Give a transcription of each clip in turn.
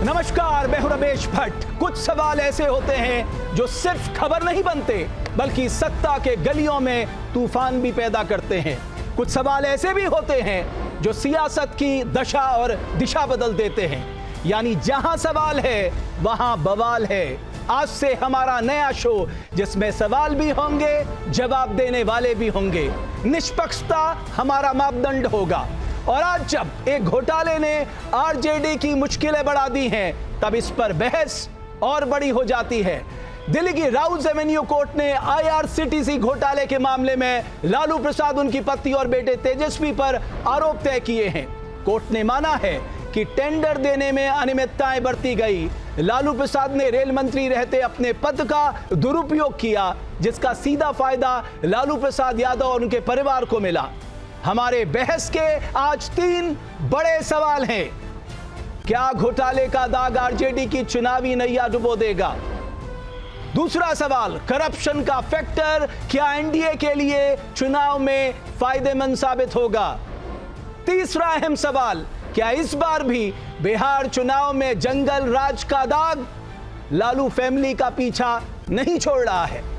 नमस्कार, मैं हूं रमेश भट्ट। कुछ सवाल ऐसे होते हैं जो सिर्फ खबर नहीं बनते बल्कि सत्ता के गलियों में तूफान भी पैदा करते हैं। कुछ सवाल ऐसे भी होते हैं जो सियासत की दशा और दिशा बदल देते हैं। यानी जहां सवाल है वहां बवाल है। आज से हमारा नया शो जिसमें सवाल भी होंगे, जवाब देने वाले भी होंगे। निष्पक्षता हमारा मापदंड होगा। और आज जब एक घोटाले ने आरजेडी की मुश्किलें बढ़ा दी हैं, तब इस पर बहस और बड़ी हो जाती है। दिल्ली की राउज एवेन्यू कोर्ट ने आईआरसीटीसी घोटाले के मामले में लालू प्रसाद, उनकी पत्नी और बेटे तेजस्वी पर आरोप तय किए हैं। कोर्ट ने माना है कि टेंडर देने में अनियमितताएं बरती गई। लालू प्रसाद ने रेल मंत्री रहते अपने पद का दुरुपयोग किया, जिसका सीधा फायदा लालू प्रसाद यादव और उनके परिवार को मिला। हमारे बहस के आज 3 बड़े सवाल हैं। क्या घोटाले का दाग आरजेडी की चुनावी नैया डुबो देगा? दूसरा सवाल, करप्शन का फैक्टर क्या एनडीए के लिए चुनाव में फायदेमंद साबित होगा? तीसरा अहम सवाल, क्या इस बार भी बिहार चुनाव में जंगल राज का दाग लालू फैमिली का पीछा नहीं छोड़ रहा है?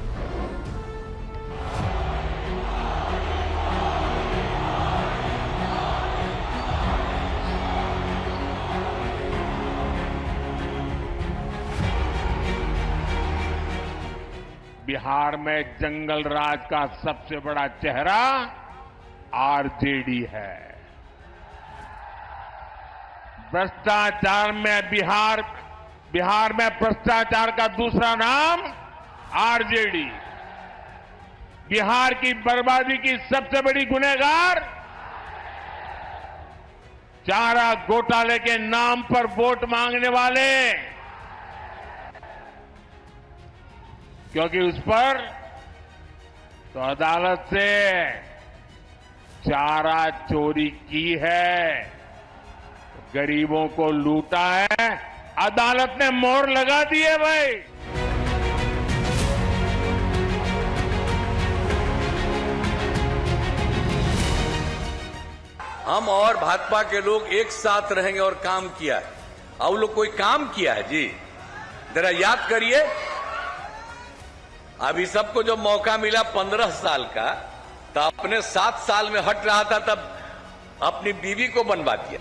बिहार में जंगल राज का सबसे बड़ा चेहरा आरजेडी है। भ्रष्टाचार में बिहार में भ्रष्टाचार का दूसरा नाम आरजेडी। बिहार की बर्बादी की सबसे बड़ी गुनहगार चारा घोटाले के नाम पर वोट मांगने वाले, क्योंकि उस पर तो अदालत से चारा चोरी की है, गरीबों को लूटा है, अदालत ने मोहर लगा दी है भाई। हम और भाजपा के लोग एक साथ रहेंगे और काम किया है। और लोग कोई काम किया है जी, जरा याद करिए। अभी सबको जो मौका मिला 15 साल का, तो अपने 7 साल में हट रहा था, तब अपनी बीवी को बनवा दिया।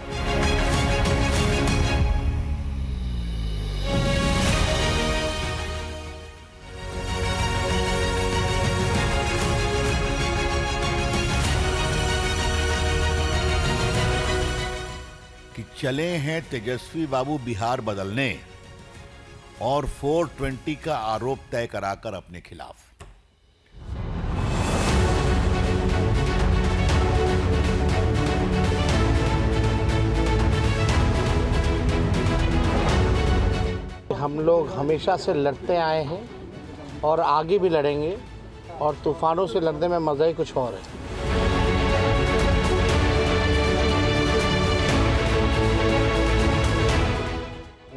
कि चले हैं तेजस्वी बाबू बिहार बदलने और 420 का आरोप तय कराकर अपने खिलाफ। हम लोग हमेशा से लड़ते आए हैं और आगे भी लड़ेंगे, और तूफानों से लड़ने में मजा ही कुछ और है।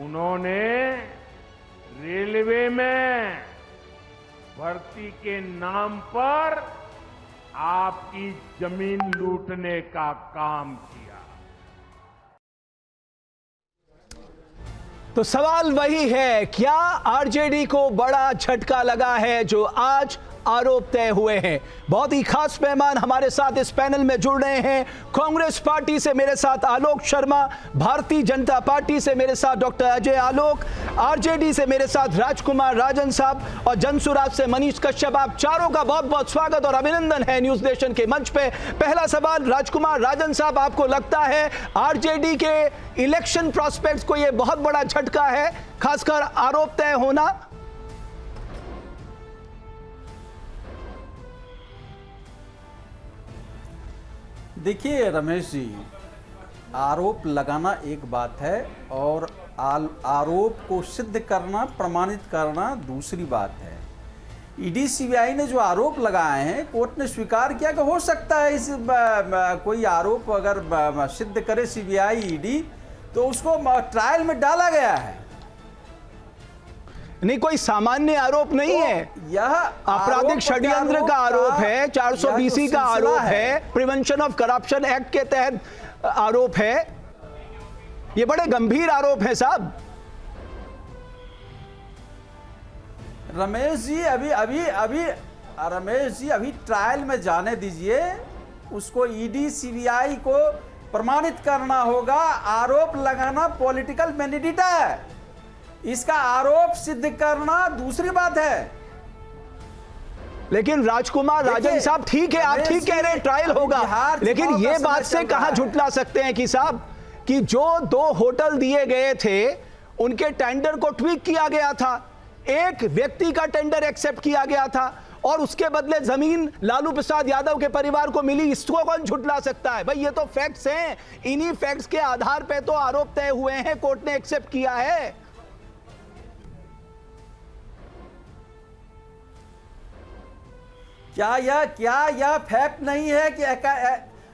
उन्होंने रेलवे में भर्ती के नाम पर आपकी जमीन लूटने का काम किया। तो सवाल वही है, क्या आरजेडी को बड़ा झटका लगा है जो आज आरोप तय हुए हैं? बहुत ही खास मेहमान हमारे साथ इस पैनल में जुड़ रहे हैं। कांग्रेस पार्टी से मेरे साथ आलोक शर्मा, भारतीय जनता पार्टी से मेरे साथ डॉक्टर अजय आलोक, आरजेडी से मेरे साथ राजकुमार राजन साहब और जनसुराज से मनीष कश्यप। आप चारों का बहुत बहुत स्वागत और अभिनंदन है न्यूज नेशन के मंच पे। पहला सवाल, राजकुमार राजन साहब, आपको लगता है आरजेडी के इलेक्शन प्रोस्पेक्ट्स को यह बहुत बड़ा झटका है, खासकर आरोप तय होना? देखिए रमेश जी, आरोप लगाना एक बात है और आरोप को सिद्ध करना, प्रमाणित करना दूसरी बात है। ईडी सीबीआई ने जो आरोप लगाए हैं, कोर्ट ने स्वीकार किया कि हो सकता है इस कोई आरोप अगर सिद्ध करे सीबीआई ईडी तो उसको ट्रायल में डाला गया है। नहीं, कोई सामान्य आरोप नहीं है, यह आपराधिक षड्यंत्र का आरोप है, 420 का आरोप है, प्रिवेंशन ऑफ करप्शन एक्ट के तहत आरोप है। ये बड़े गंभीर आरोप है साहब। रमेश जी अभी ट्रायल में जाने दीजिए, उसको ईडी सीबीआई को प्रमाणित करना होगा। आरोप लगाना पॉलिटिकल मैंडेटा है, इसका आरोप सिद्ध करना दूसरी बात है। लेकिन राजकुमार राजन साहब, ठीक है, आप ठीक कह रहे हैं, ट्रायल होगा, लेकिन ये बात से कहां झुटला सकते हैं कि साहब कि जो 2 होटल दिए गए थे उनके टेंडर को ट्वीक किया गया था, एक व्यक्ति का टेंडर एक्सेप्ट किया गया था और उसके बदले जमीन लालू प्रसाद यादव के परिवार को मिली, इसको कौन झुटला सकता है? भाई ये तो फैक्ट्स हैं, इन्हीं फैक्ट्स के आधार पे तो आरोप तय हुए हैं, कोर्ट ने एक्सेप्ट किया है। क्या यह फैक्ट नहीं है कि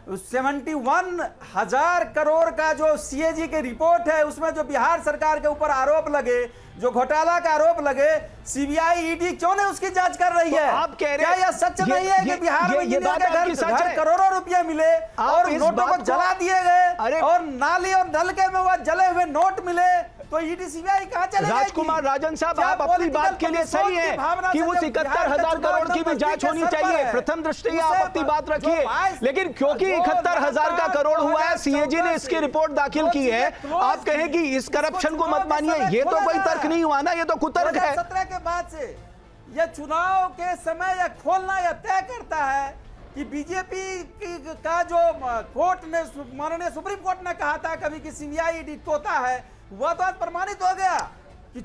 71,000 करोड़ का जो सीएजी की रिपोर्ट है उसमें जो बिहार सरकार के ऊपर आरोप लगे, जो घोटाला का आरोप लगे, सीबीआई ईडी क्यों नहीं उसकी जांच कर रही है? आप कह रहे क्या यह सच नहीं है कि बिहार में ये बात आपकी सच है? करोड़ों रुपए मिले और नोटों को जला दिए गए और नाली और नलके में वह जले हुए नोट मिले, तो ईडी सीबीआई कहां चले गए? राजकुमार राजन साहब, आप अपनी बात के लिए सही है कि वो 71,000 करोड़ की भी जांच होनी चाहिए, प्रथम दृष्टि आप अपनी बात रखिए, लेकिन क्योंकि 71,000 का करोड़ हुआ है, सीएजी ने इसकी रिपोर्ट दाखिल की है, आप कहें कि इस करप्शन को मत मानिए, ये तो कोई तर्क नहीं हुआ ना, ये तो कुतर्क है। 2017 के बाद से यह चुनाव के समय यह खोलना यह तय करता है कि बीजेपी का जो कोर्ट ने, माननीय सुप्रीम कोर्ट ने कहा था कभी कि सीबीआई ईडी तोता है, वह तो आज प्रमाणित हो गया।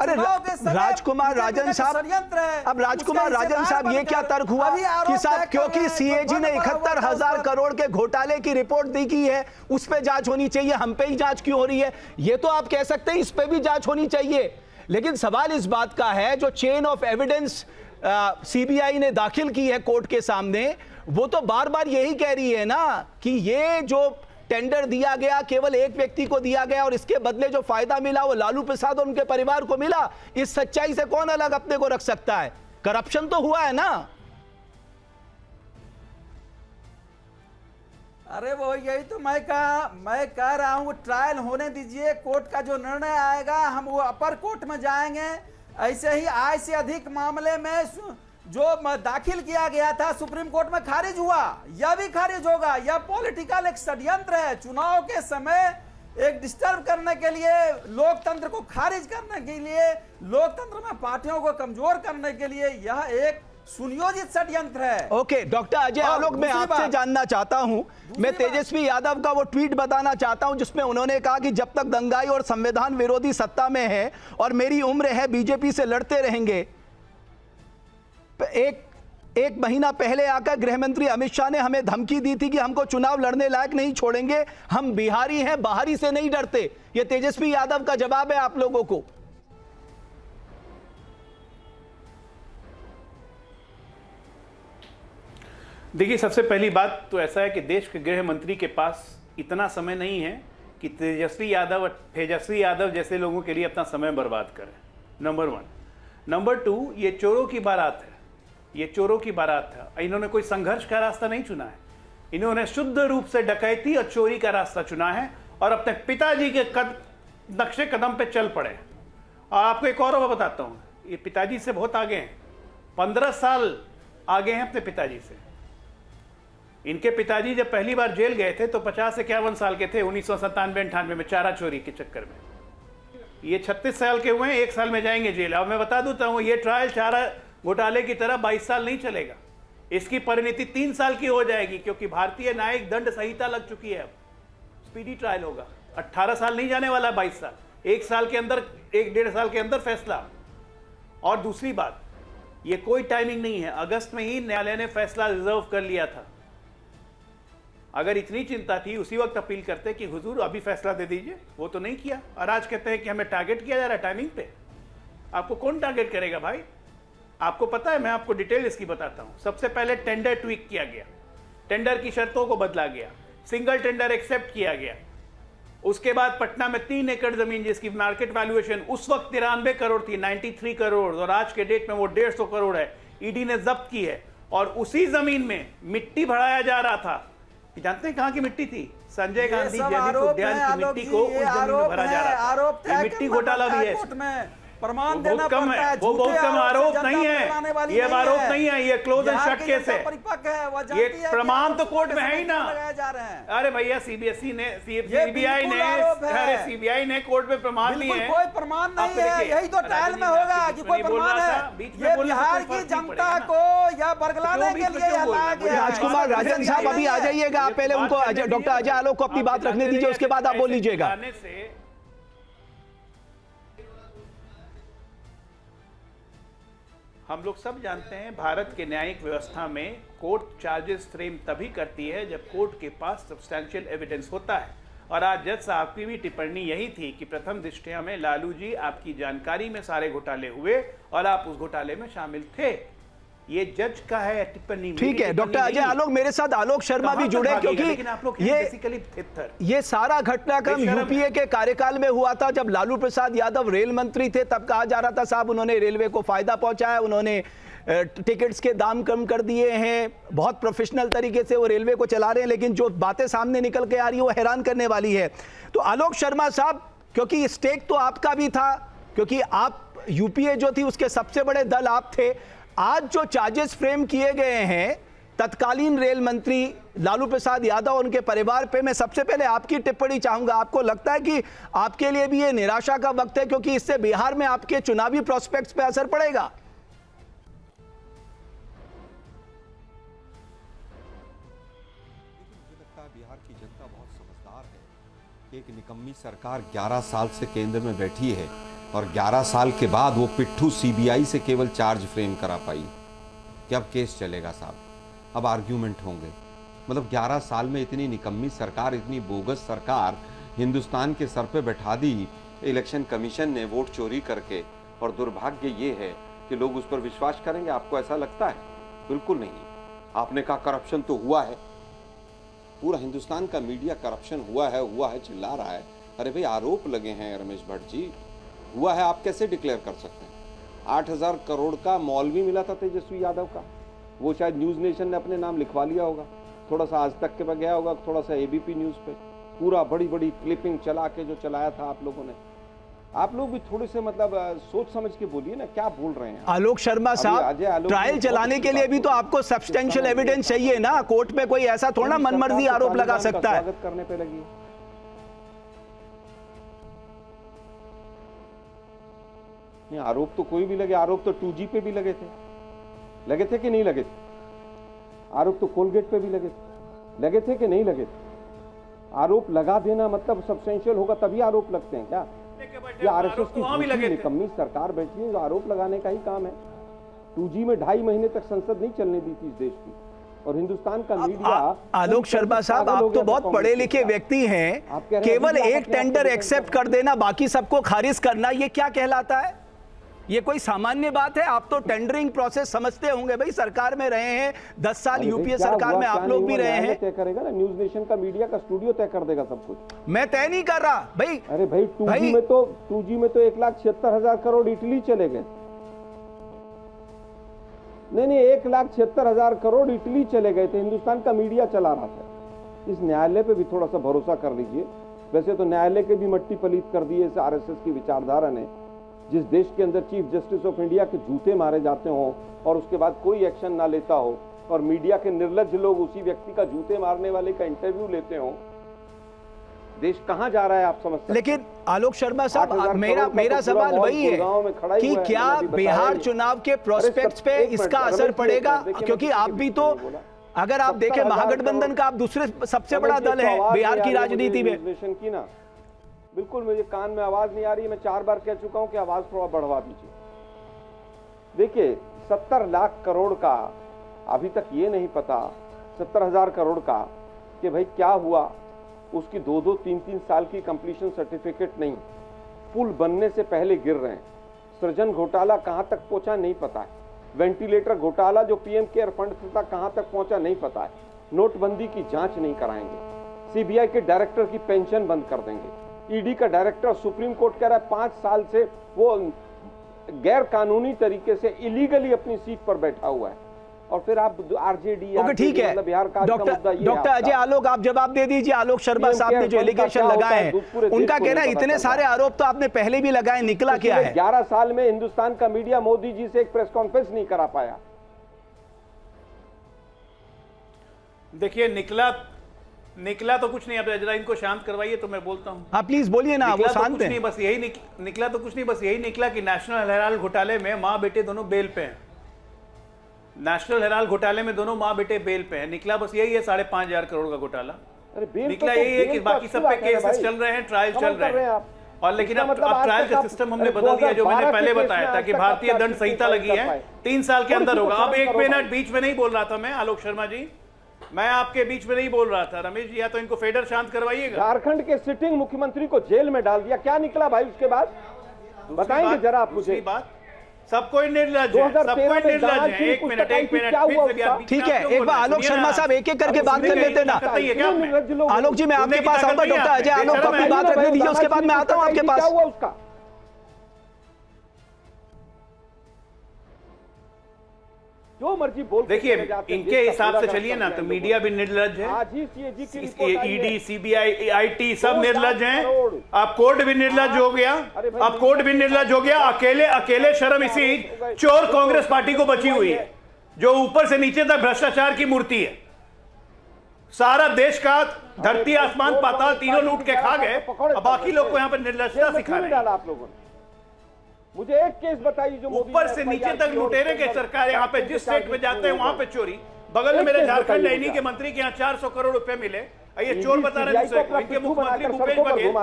अरे राजकुमार राजन साहब, अब राजकुमार राजन साहब, ये क्या तर्क हुआ कि साहब क्योंकि सीएजी ने 71,000 करोड़ के घोटाले की रिपोर्ट दी की है उस पे जांच होनी चाहिए, हम पे ही जांच क्यों हो रही है? ये तो आप कह सकते हैं इस पे भी जांच होनी चाहिए, लेकिन सवाल इस बात का है जो चेन ऑफ एविडेंस सीबीआई ने दाखिल की है कोर्ट के सामने, वो तो बार बार यही कह रही है ना कि ये जो टेंडर दिया गया केवल एक व्यक्ति को दिया गया और इसके बदले जो फायदा मिला वो लालू प्रसाद और उनके परिवार को मिला। इस सच्चाई से कौन अलग अपने को रख सकता है? करप्शन तो हुआ है ना। अरे वो यही तो मैं कह रहा हूं, ट्रायल होने दीजिए, कोर्ट का जो निर्णय आएगा हम वो अपर कोर्ट में जाएंगे। ऐसे ही आय से अधिक मामले में जो दाखिल किया गया था सुप्रीम कोर्ट में खारिज हुआ, यह भी खारिज होगा। यह पॉलिटिकल एक षड्यंत्र है, चुनाव के समय एक डिस्टर्ब करने के लिए, लोकतंत्र को खारिज करने के लिए, लोकतंत्र में पार्टियों को कमजोर करने के लिए यह एक सुनियोजित षड्यंत्र है। ओके डॉक्टर अजय आलोक, मैं आपसे जानना चाहता हूं, मैं तेजस्वी यादव का वो ट्वीट बताना चाहता हूं जिसमें उन्होंने कहा कि जब तक दंगाई और संविधान विरोधी सत्ता में है और मेरी उम्र है बीजेपी से लड़ते रहेंगे। एक महीना पहले आकर गृह मंत्री अमित शाह ने हमें धमकी दी थी कि हमको चुनाव लड़ने लायक नहीं छोड़ेंगे, हम बिहारी हैं, बाहरी से नहीं डरते। ये तेजस्वी यादव का जवाब है आप लोगों को। देखिए, सबसे पहली बात तो ऐसा है कि देश के गृह मंत्री के पास इतना समय नहीं है कि तेजस्वी यादव जैसे लोगों के लिए अपना समय बर्बाद करें, नंबर 1। नंबर 2, ये चोरों की बारात है, ये चोरों की बारात है। इन्होंने कोई संघर्ष का रास्ता नहीं चुना है, इन्होंने शुद्ध रूप से डकैती और चोरी का रास्ता चुना है और अपने पिताजी के नक्शे कदम पे चल पड़े। और आपको एक और बताता हूँ, ये पिताजी से बहुत आगे हैं, 15 साल आगे हैं अपने पिताजी से। इनके पिताजी जब पहली बार जेल गए थे तो 50-51 साल के थे, 1997-98 में चारा चोरी के चक्कर में। ये 36 साल के हुए हैं, 1 साल में जाएंगे जेल। अब मैं बता देता हूँ, ये ट्रायल चारा घोटाले की तरह 22 साल नहीं चलेगा, इसकी परिणति 3 साल की हो जाएगी, क्योंकि भारतीय न्यायिक दंड संहिता लग चुकी है। अब स्पीडी ट्रायल होगा, 18 साल नहीं जाने वाला, 22 साल, 1 साल के अंदर, 1-1.5 साल के अंदर फैसला। और दूसरी बात, ये कोई टाइमिंग नहीं है, अगस्त में ही न्यायालय ने फैसला रिजर्व कर लिया था। अगर इतनी चिंता थी उसी वक्त अपील करते कि हुजूर अभी फैसला दे दीजिए, वो तो नहीं किया। और आज कहते हैं कि हमें टारगेट किया जा रहा है टाइमिंग पे। आपको कौन टारगेट करेगा भाई? आपको पता है, मैं आपको डिटेल इसकी बताता हूं। सबसे पहले टेंडर ट्वीक किया गया, टेंडर की शर्तों को बदला गया, सिंगल टेंडर एक्सेप्ट किया गया। उसके बाद पटना में 3 एकड़ जमीन जिसकी मार्केट वैल्यूएशन उस वक्त 93 करोड़ थी, 93 करोड़, और आज के डेट में वो 150 करोड़ है, ईडी ने जब्त की है। और उसी जमीन में मिट्टी भराया जा रहा था। जानते हैं कहां की मिट्टी थी? संजय गांधी जैविक उद्यान की मिट्टी को उस जमीन में भरा जा रहा था। मिट्टी घोटाला भी है। प्रमाण वो देना बहुत कम पड़ता है, वो झूठे बहुत कम आरोप से आरोप नहीं जनता है, फैलाने वाली ये नहीं आरोप है। नहीं है, ये क्लोज एंड बिहार शट की केस जनता है, परिपक्व है, वह ये जानती है कि प्रमाण तो आरोप कोर्ट में झूठे है ही ना। समय लगाए जा रहे हैं। अरे भैया सीबीएसई ने सीबीआई बिल्कुल ने आरोप है। अरे सीबीआई ने कोर्ट में प्रमाण दिए बिल्कुल हैं। कोई प्रमाण नहीं आप है, देखिए, यही तो ट्रायल राजू में जी, मैं होगा आपसे कि बीच कोई में नहीं बोल प्रमाण रहा है। था, बीच में ये बोलने से बिहार कोई की फर्क नहीं जनता पड़ेगा को या बरगलाने क्यों के बीच में लिए क्यों यह बोल रहे लाया हैं? गया है। राजकुमार राजन साहब अभी आ जाइएगा, आप पहले उनको डॉक्टर अजय आलोक को अपनी बात रखने दीजिए, उसके बाद आप बोल लीजिएगा। हम लोग सब जानते हैं भारत के न्यायिक व्यवस्था में कोर्ट चार्जेस फ्रेम तभी करती है जब कोर्ट के पास सब्सटैंशियल एविडेंस होता है। और आज जज साहब की भी टिप्पणी यही थी कि प्रथम दृष्टया में लालू जी आपकी जानकारी में सारे घोटाले हुए और आप उस घोटाले में शामिल थे। ये जज का है टिप्पणी। ठीक है डॉक्टर अजय आलोक, मेरे साथ आलोक शर्मा भी जुड़े, क्योंकि आप लोग ये बेसिकली थित्तर। ये सारा घटनाक्रम बेशरम यूपीए के कार्यकाल में हुआ था जब लालू प्रसाद यादव रेल मंत्री थे। तब कहा जा रहा था साहब उन्होंने रेलवे को फायदा पहुंचाया, उन्होंने टिकट्स के दाम कम कर दिए हैं, बहुत प्रोफेशनल तरीके से वो रेलवे को चला रहे हैं। लेकिन जो बातें सामने निकल के आ रही है वो हैरान करने वाली है। तो आलोक शर्मा साहब, क्योंकि स्टेक तो आपका भी था, क्योंकि आप यूपीए जो थी उसके सबसे बड़े दल आप थे, आज जो चार्जेस फ्रेम किए गए हैं तत्कालीन रेल मंत्री लालू प्रसाद यादव और उनके परिवार पे, मैं सबसे पहले आपकी टिप्पणी चाहूंगा। आपको लगता है कि आपके लिए भी ये निराशा का वक्त है, क्योंकि इससे बिहार में आपके चुनावी प्रोस्पेक्ट्स पे असर पड़ेगा? बिहार की जनता बहुत समझदार है। एक निकम्मी सरकार 11 साल से केंद्र में बैठी है और 11 साल के बाद वो पिट्ठू सीबीआई से केवल चार्ज फ्रेम करा पाई कि अब केस चलेगा साहब, अब आर्ग्यूमेंट होंगे। मतलब 11 साल में इतनी निकम्मी सरकार, इतनी बोगस सरकार हिंदुस्तान के सर पे बैठा दी इलेक्शन कमीशन ने वोट चोरी करके। और दुर्भाग्य ये है कि लोग उस पर विश्वास करेंगे। आपको ऐसा लगता है? बिल्कुल नहीं। आपने कहा करप्शन तो हुआ है, पूरा हिंदुस्तान का मीडिया करप्शन हुआ है चिल्ला रहा है। अरे भाई आरोप लगे हैं रमेश भट्ट जी, हुआ है, आप कैसे डिक्लेयर कर सकते हैं? 8,000 करोड़ का मॉल भी मिला था तेजस्वी यादव का, वो शायद न्यूज नेशन ने अपने नाम लिखवा लिया होगा, थोड़ा सा आज तक के पे गया होगा, थोड़ा सा एबीपी न्यूज पे, पूरा बड़ी बड़ी क्लिपिंग चला के जो चलाया था आप लोगों ने। आप लोग भी थोड़े से मतलब सोच समझ के बोलिए ना, क्या बोल रहे हैं आलोक शर्मा साहब, ट्रायल चलाने के लिए भी तो आपको सब्सटेंशियल एविडेंस चाहिए ना। कोर्ट में कोई ऐसा थोड़ा मनमर्जी आरोप लगा सकता है। स्वागत करने पे लगी। नहीं, आरोप तो कोई भी लगे, आरोप तो 2G पे भी लगे थे कि नहीं लगे थे? आरोप तो कोलगेट पे भी लगे थे कि नहीं लगे थे? आरोप लगा देना मतलब सब्सटेंशियल होगा तभी आरोप लगते हैं क्या? ये आरएसएस की निकम्मी सरकार बैठी है जो आरोप लगाने का ही काम है। 2G में 2.5 महीने तक संसद नहीं चलने दी थी इस देश की, और हिंदुस्तान का मीडिया। आलोक शर्मा साहब, आप तो बहुत पढ़े लिखे व्यक्ति हैं, केवल एक टेंडर एक्सेप्ट कर देना, बाकी सबको खारिज करना, ये क्या कहलाता है? ये कोई सामान्य बात है? आप तो टेंडरिंग प्रोसेस समझते होंगे भाई, सरकार में रहे हैं 10 साल, यूपीए सरकार में आप लोग भी रहे हैं। तय करेगा ना, न्यूज नेशन का मीडिया का स्टूडियो तय कर देगा सब कुछ। मैं तय नहीं कर रहा भाई। अरे भाई 2G में तो 1,76,000 करोड़ इटली चले गए। नहीं 1,76,000 करोड़ इटली चले गए थे, हिंदुस्तान का मीडिया चला रहा था। इस न्यायालय पे भी थोड़ा सा भरोसा कर लीजिए। वैसे तो न्यायालय के भी मट्टी पलीत कर दिए इस आरएसएस की विचारधारा ने। जिस देश के अंदर चीफ जस्टिस ऑफ इंडिया के जूते मारे जाते हो और उसके बाद कोई एक्शन ना लेता हो, और मीडिया के निर्लज्ज लोग उसी व्यक्ति का जूते मारने वाले का इंटरव्यू लेते हो, देश कहां जा रहा है आप समझ सकते हैं। लेकिन आलोक शर्मा साहब, मेरा सवाल वही है कि क्या बिहार चुनाव के प्रोस्पेक्ट्स पे इसका असर पड़ेगा? क्योंकि आप भी तो, अगर आप देखें महागठबंधन का आप दूसरे सबसे बड़ा दल है बिहार की राजनीति में। बिल्कुल, मुझे कान में आवाज नहीं आ रही, मैं 4 बार कह चुका हूं कि आवाज थोड़ा बढ़वा दीजिए। देखिए 70 लाख करोड़ का अभी तक ये नहीं पता, 70,000 करोड़ का, कि भाई क्या हुआ। उसकी 2-2, 3-3 साल की कंप्लीशन सर्टिफिकेट नहीं, पुल बनने से पहले गिर रहे हैं। सृजन घोटाला कहां तक पहुंचा नहीं पता है। वेंटिलेटर घोटाला जो पीएम केयर फंड था कहां तक पहुंचा नहीं पता है। नोटबंदी की जांच नहीं कराएंगे। सीबीआई के डायरेक्टर की पेंशन बंद कर देंगे। ईडी का डायरेक्टर, सुप्रीम कोर्ट कह रहा है 5 साल से वो गैर कानूनी तरीके से इलीगली अपनी सीट पर बैठा हुआ है। और फिर आप आरजेडी ओके ठीक है। डॉक्टर अजय आलोक आप जवाब दे दीजिए। आलोक शर्मा साहब ने जो एलिगेशन लगाए हैं उनका कहना है इतने सारे आरोप तो आपने पहले भी लगाए, निकला क्या है? 11 साल में हिंदुस्तान का मीडिया मोदी जी से एक प्रेस कॉन्फ्रेंस नहीं करा पाया। देखिए निकला तो कुछ नहीं। अब जरा इनको शांत करवाइए तो मैं बोलता हूं। आप प्लीज बोलिए ना, वो शांत हैं। बस यही निकला तो कुछ नहीं, बस यही निकला कि नेशनल हेराल्ड घोटाले में मां बेटे दोनों बेल पे हैं। नेशनल हेराल्ड घोटाले में दोनों मां बेटे बेल पे हैं। निकला बस यही है 5,500 करोड़ का घोटाला। निकला यही है कि बाकी सब पे केसेस चल रहे हैं, ट्रायल चल रहे हैं। और लेकिन अब ट्रायल का सिस्टम हमने बदल दिया, जो मैंने पहले बताया था कि भारतीय दंड संहिता लगी है 3 साल के अंदर होगा। अब 1 मिनट बीच में नहीं बोल रहा था मैं, आलोक शर्मा जी, मैं आपके बीच में नहीं बोल रहा था। रमेश जी या तो इनको फेडर शांत करवाइएगा। झारखंड के सिटिंग मुख्यमंत्री को जेल में डाल दिया, क्या निकला भाई उसके बाद? बताएंगे जरा आप मुझे। बात सबको निर्लज है, सबको निर्लज है। एक मिनट ठीक है, एक बार आलोक शर्मा साहब एक एक करके बात कर लेते ना। आलोक जी मैं आपके पास आऊंगा। डॉक्टर अजय आलोक को अपनी बात रखने दीजिए, उसके बाद मैं आता हूं आपके पास। जो मर्जी बोल। देखिए इनके हिसाब से चलिए ना तो मीडिया भी निर्लज है, ईडी सीबीआई आईटी सब निर्लज हैं। अब कोर्ट भी निर्लज हो गया, अब कोर्ट भी निर्लज हो गया। अकेले शर्म इसी चोर कांग्रेस पार्टी को बची हुई है जो ऊपर से नीचे तक भ्रष्टाचार की मूर्ति है। सारा देश का धरती आसमान पाताल तीनों लूट के खा गए, अब बाकी लोग को यहाँ पर निर्लजता सिखा रहे हैं। आप लोगों ने मुझे एक केस बताइए जो ऊपर से नीचे तक लुटेरे के सरकार यहाँ पे जिस स्टेट में जाते हैं वहां पे चोरी। बगल में मेरे झारखंड नैनी के मंत्री के यहाँ 400 करोड़ रुपए मिले। ये चोर बता रहे हैं दूसरे। इनके मुख्यमंत्री भूपेश बघेल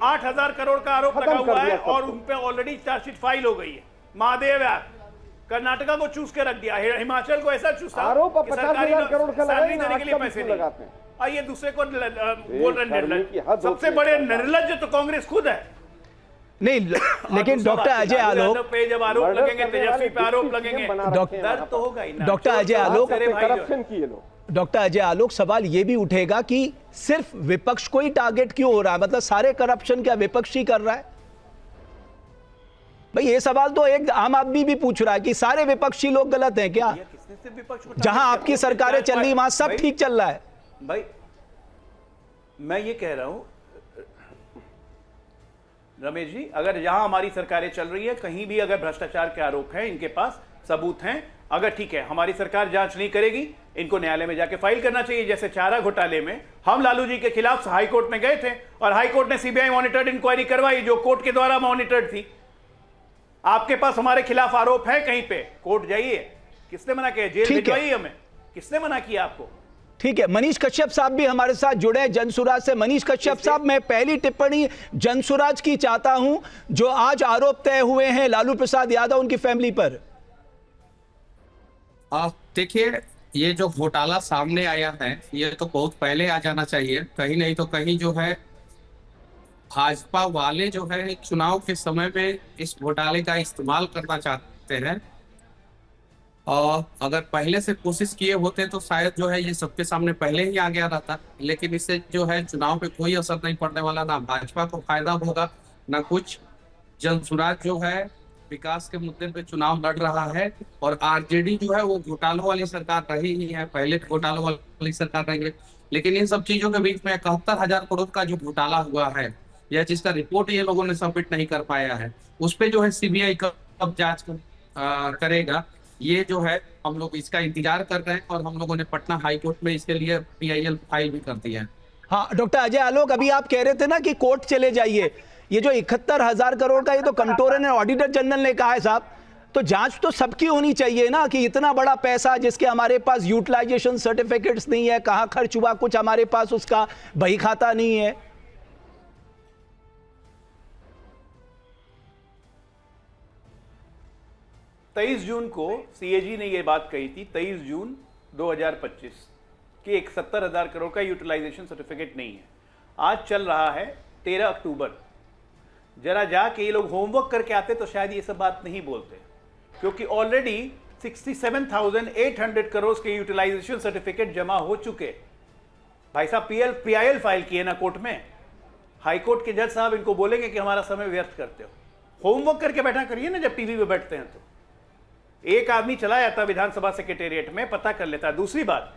8,000 करोड़ का आरोप लगा हुआ है और उन पे ऑलरेडी चार्जशीट फाइल हो गई है। महादेव यार कर्नाटका को चूस के रख दिया, हिमाचल को ऐसा चूसा सरकारी सैलरी देने के लिए पैसे नहीं लगाते। आइए दूसरे को बोल रहे निर्लज। सबसे बड़े निर्लज तो कांग्रेस खुद है। नहीं लेकिन डॉक्टर अजय आलोक पे जब आरोप लगेंगे, तेजस्वी पे आरोप लगेंगे, दर्द तो होगा ही ना। डॉक्टर अजय आलोक करप्शन किए लोग। डॉक्टर अजय आलोक सवाल यह भी उठेगा कि सिर्फ विपक्ष को ही टारगेट क्यों हो रहा है? मतलब सारे करप्शन क्या विपक्ष ही कर रहा है? भाई ये सवाल तो एक आम आदमी भी पूछ रहा है कि सारे विपक्षी लोग गलत हैं क्या? जहां आपकी सरकारें चल रही वहां सब ठीक चल रहा है। भाई मैं ये कह रहा हूं रमेश जी, अगर यहां हमारी सरकारें चल रही है, कहीं भी अगर भ्रष्टाचार के आरोप हैं, इनके पास सबूत हैं, अगर ठीक है हमारी सरकार जांच नहीं करेगी, इनको न्यायालय में जाके फाइल करना चाहिए। जैसे चारा घोटाले में हम लालू जी के खिलाफ हाई कोर्ट में गए थे और हाई कोर्ट ने सीबीआई मॉनिटर्ड इंक्वायरी करवाई जो कोर्ट के द्वारा मॉनिटर्ड थी। आपके पास हमारे खिलाफ आरोप है कहीं पे, कोर्ट जाइए। किसने मना किया? जेल भिजवाइए हमें। किसने मना किया आपको? ठीक है, मनीष कश्यप साहब भी हमारे साथ जुड़े हैं जनसुराज से। मनीष कश्यप साहब, मैं पहली टिप्पणी जनसुराज की चाहता हूं जो आज आरोप तय हुए हैं लालू प्रसाद यादव उनकी फैमिली पर। देखिए ये जो घोटाला सामने आया है ये तो बहुत पहले आ जाना चाहिए। कहीं नहीं तो कहीं जो है भाजपा वाले जो है चुनाव के समय में इस घोटाले का इस्तेमाल करना चाहते हैं, और अगर पहले से कोशिश किए होते तो शायद जो है ये सबके सामने पहले ही आ गया रहता। लेकिन इससे जो है चुनाव पे कोई असर नहीं पड़ने वाला, ना भाजपा को फायदा होगा ना कुछ। जनसुराज जो है विकास के मुद्दे पे चुनाव लड़ रहा है और आरजेडी जो है वो घोटालों वाली सरकार रही ही है, पहले घोटालों वाली सरकार रही है। लेकिन इन सब चीजों के बीच में 71,000 करोड़ का जो घोटाला हुआ है या जिसका रिपोर्ट ये लोगों ने सबमिट नहीं कर पाया है, उस पे जो है सीबीआई कब जांच करेगा, ये जो है हम लोग इसका इंतजार कर रहे हैं और हम लोगों ने पटना हाई कोर्ट में इसके लिए PIL फाइल भी कर दी है। हाँ डॉक्टर अजय आलोक, अभी आप कह रहे थे ना कि कोर्ट चले जाइए। ये जो 71,000 करोड़ का ये तो कंट्रोलर ने, ऑडिटर जनरल ने कहा है साहब, तो जांच तो सबकी होनी चाहिए ना कि इतना बड़ा पैसा जिसके हमारे पास यूटिलाइजेशन सर्टिफिकेट्स नहीं है, कहाँ खर्च हुआ कुछ हमारे पास उसका बही खाता नहीं है। तेईस जून को CAG ने यह बात कही थी, 23 जून 2025 कि 71,000 करोड़ का यूटिलाइजेशन सर्टिफिकेट नहीं है। आज चल रहा है 13 अक्टूबर। जरा जाके ये लोग होमवर्क करके आते तो शायद ये सब बात नहीं बोलते, क्योंकि ऑलरेडी 67,800 करोड़ के यूटिलाइजेशन सर्टिफिकेट जमा हो चुके। भाई साहब PIL फाइल किए ना कोर्ट में। हाई कोर्ट के जज साहब इनको बोलेंगे कि हमारा समय व्यर्थ करते हो। होमवर्क करके बैठा करिए ना जब टीवी पे बैठते हैं तो। एक आदमी चला जाता विधानसभा सेक्रेटेरिएट में, पता कर लेता। दूसरी बात,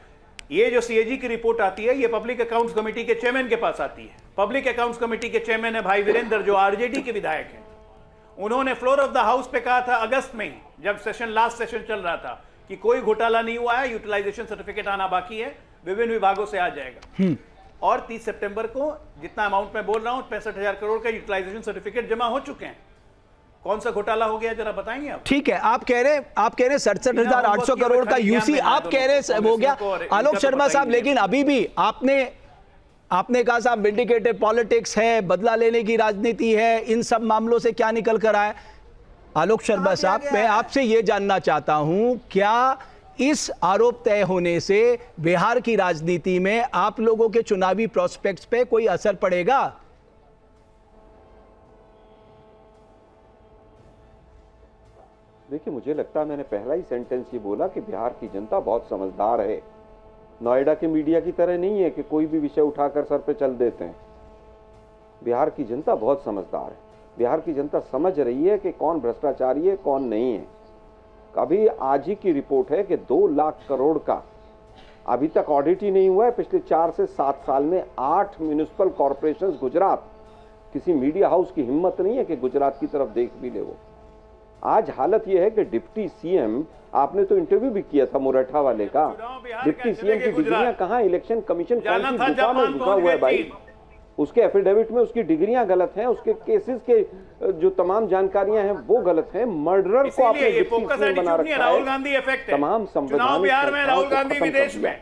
ये जो सीएजी की रिपोर्ट आती है, ये पब्लिक अकाउंट्स कमेटी के चेयरमैन के पास आती है। पब्लिक अकाउंट्स कमेटी के चेयरमैन है भाई वीरेंद्र, जो आरजेडी के विधायक हैं। उन्होंने फ्लोर ऑफ द हाउस पे कहा था अगस्त में, जब लास्ट सेशन चल रहा था, कि कोई घोटाला नहीं हुआ है, यूटिलाइजेशन सर्टिफिकेट आना बाकी है, विभिन्न विभागों से आ जाएगा। और 30 सितंबर को जितना अमाउंट मैं बोल रहा हूं 65,000 करोड़ का यूटिलाइजेशन सर्टिफिकेट जमा हो चुके हैं। कौन सा घोटाला हो गया जरा बताएंगे आप? ठीक है, आप कह रहे 67,800 करोड़ का यूसी आप कह रहे हो गया आलोक शर्मा साहब, लेकिन अभी भी आपने कहा साहब विंडिकेटेड पॉलिटिक्स है, बदला लेने की राजनीति है, इन सब मामलों से क्या निकल कर आए? आलोक शर्मा साहब, मैं आपसे यह जानना चाहता हूं, क्या इस आरोप तय होने से बिहार की राजनीति में आप लोगों के चुनावी प्रोस्पेक्ट्स पे कोई असर पड़ेगा? देखिए, मुझे लगता है मैंने पहला ही सेंटेंस ये बोला कि बिहार की जनता बहुत समझदार है। नोएडा के मीडिया की तरह नहीं है कि कोई भी विषय उठाकर सर पे चल देते हैं। बिहार की जनता बहुत समझदार है। बिहार की जनता समझ रही है कि कौन भ्रष्टाचारी है, कौन नहीं है। अभी आज ही की रिपोर्ट है कि 2 लाख करोड़ का अभी तक ऑडिट ही नहीं हुआ है। पिछले 4 से 7 साल में 8 म्युनिसिपल कॉरपोरेशंस गुजरात, किसी मीडिया हाउस की हिम्मत नहीं है कि गुजरात की तरफ देख भी ले। वो आज हालत यह है कि डिप्टी सीएम, आपने तो इंटरव्यू भी किया था मुरैठा वाले का, डिप्टी सीएम की डिग्रियां कहां? इलेक्शन कमिशन कौन सी गुफा में घुसा हुआ है भाई? उसके एफिडेविट में उसकी डिग्रियां गलत हैं, उसके केसेस के जो तमाम जानकारियां हैं वो गलत हैं। मर्डरर को आपने डिप्टी सीएम बना रखा है। राहुल गांधी इफेक्ट है। तमाम चुनाव बिहार में, राहुल गांधी विदेश में,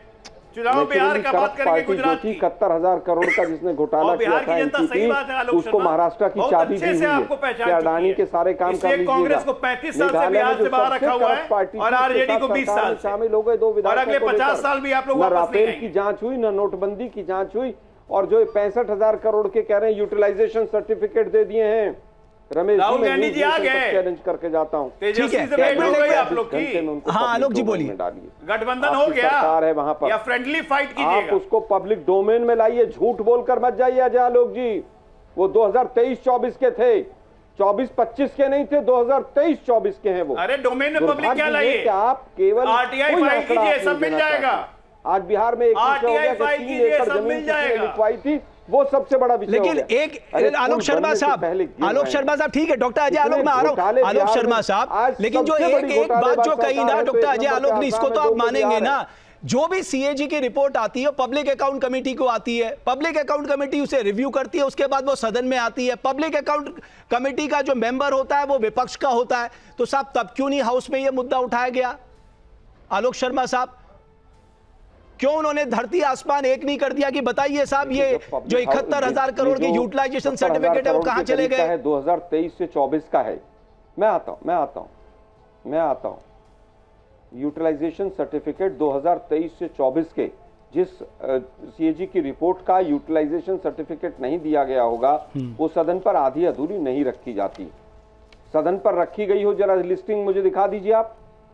चुनाव बिहार का बात करेंगे गुजरात की 71,000 करोड़ का जिसने घोटाला किया था एनसीपी, उसको महाराष्ट्र की चाबी दी हुई है कि अडानी के सारे काम कर लीजिएगा। कांग्रेस को 35 साल से बिहार से बाहर रखा हुआ है और आरजेडी को 20 साल शामिल हो गए। 2 और अगले 50 साल भी आप लोग वापस नहीं राफेल की जांच हुई, न नोटबंदी की जांच हुई, और जो 65,000 करोड़ के कह रहे हैं यूटिलाइजेशन सर्टिफिकेट दे दिए हैं। रमेश राहुल गांधी जी आ गए, चैलेंज करके जाता हूं। तेजस्वी से भेंट हो गई आप लोग की। हाँ आलोक जी बोलिए। गठबंधन हो गया, सरकार है वहां पर, या फ्रेंडली फाइट कीजिएगा? आप उसको पब्लिक डोमेन में लाइए, झूठ बोलकर मत जाइए अजय आलोक जी। वो 2023-24 के थे, 24-25 के नहीं थे, 2023-24 के हैं वो। अरे डोमेन में पब्लिक क्या लाइए? आप केवल आरटीआई फाइल कीजिए, सब मिल जाएगा। आज बिहार में एक आरटीआई फाइल कीजिए, सब मिल जाएगा। लिखवाई थी, वो सबसे बड़ा विषय। लेकिन एक आलोक शर्मा साहब, ठीक है डॉक्टर अजय आलोक, मैं आ रहा हूं आलोक शर्मा साहब, लेकिन जो एक बात जो कही ना डॉक्टर अजय आलोक ने, इसको तो आप मानेंगे ना, जो भी सीएजी की रिपोर्ट आती है पब्लिक अकाउंट कमेटी को आती है, पब्लिक अकाउंट कमेटी उसे रिव्यू करती है, उसके बाद वो सदन में आती है। पब्लिक अकाउंट कमेटी का जो मेंबर होता है वो विपक्ष का होता है, तो साहब तब क्यों नहीं हाउस में ये मुद्दा उठाया गया? आलोक शर्मा साहब, क्यों उन्होंने धरती आसमान एक नहीं कर दिया कि बताइए साहब ये जो 71,000 करोड़ की यूटिलाइजेशन सर्टिफिकेट है वो कहां चले गए? 2023 से 24 का है। मैं आता हूं। यूटिलाइजेशन सर्टिफिकेट 2023 से 24 के जिस सीएजी की रिपोर्ट का यूटिलाइजेशन सर्टिफिकेट नहीं दिया गया होगा, वो सदन पर आधी अधूरी नहीं रखी जाती। सदन पर रखी गई हो, जरा लिस्टिंग मुझे दिखा दीजिए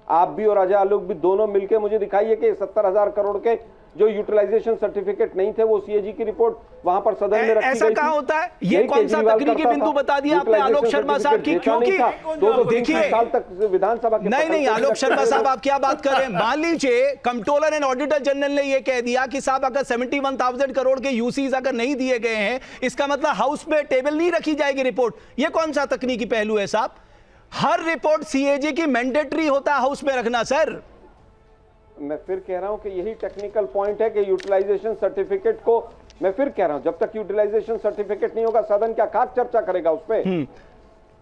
आप भी और अजय आलोक भी, दोनों मिलकर मुझे दिखाइए कि 70,000 करोड़ के जो यूटिलाइजेशन सर्टिफिकेट नहीं थे वो सीएजी की रिपोर्ट वहां पर सदन में रखी गई। ऐसा कहां होता है? ये कौन सा तकनीकी बिंदु बता दिया आपने आलोक शर्मा साहब की? क्योंकि देखिए साल तक विधानसभा के नहीं आलोक शर्मा साहब आप क्या बात कर रहे हैं? मान लीजिए कंट्रोलर एंड ऑडिटर जनरल ने यह कह दिया कि साहब अगर 71,000 करोड़ के यूसीज अगर नहीं दिए गए हैं, इसका मतलब हाउस में टेबल नहीं रखी जाएगी रिपोर्ट। ये कौन सा तकनीकी पहलू है साहब? हर रिपोर्ट सीएजी की मैंडेटरी होता है हाउस में रखना। सर मैं फिर कह रहा हूं कि यही टेक्निकल पॉइंट है कि यूटिलाइजेशन सर्टिफिकेट को, मैं फिर कह रहा हूं, जब तक यूटिलाइजेशन सर्टिफिकेट नहीं होगा सदन क्या खास चर्चा करेगा उस पर?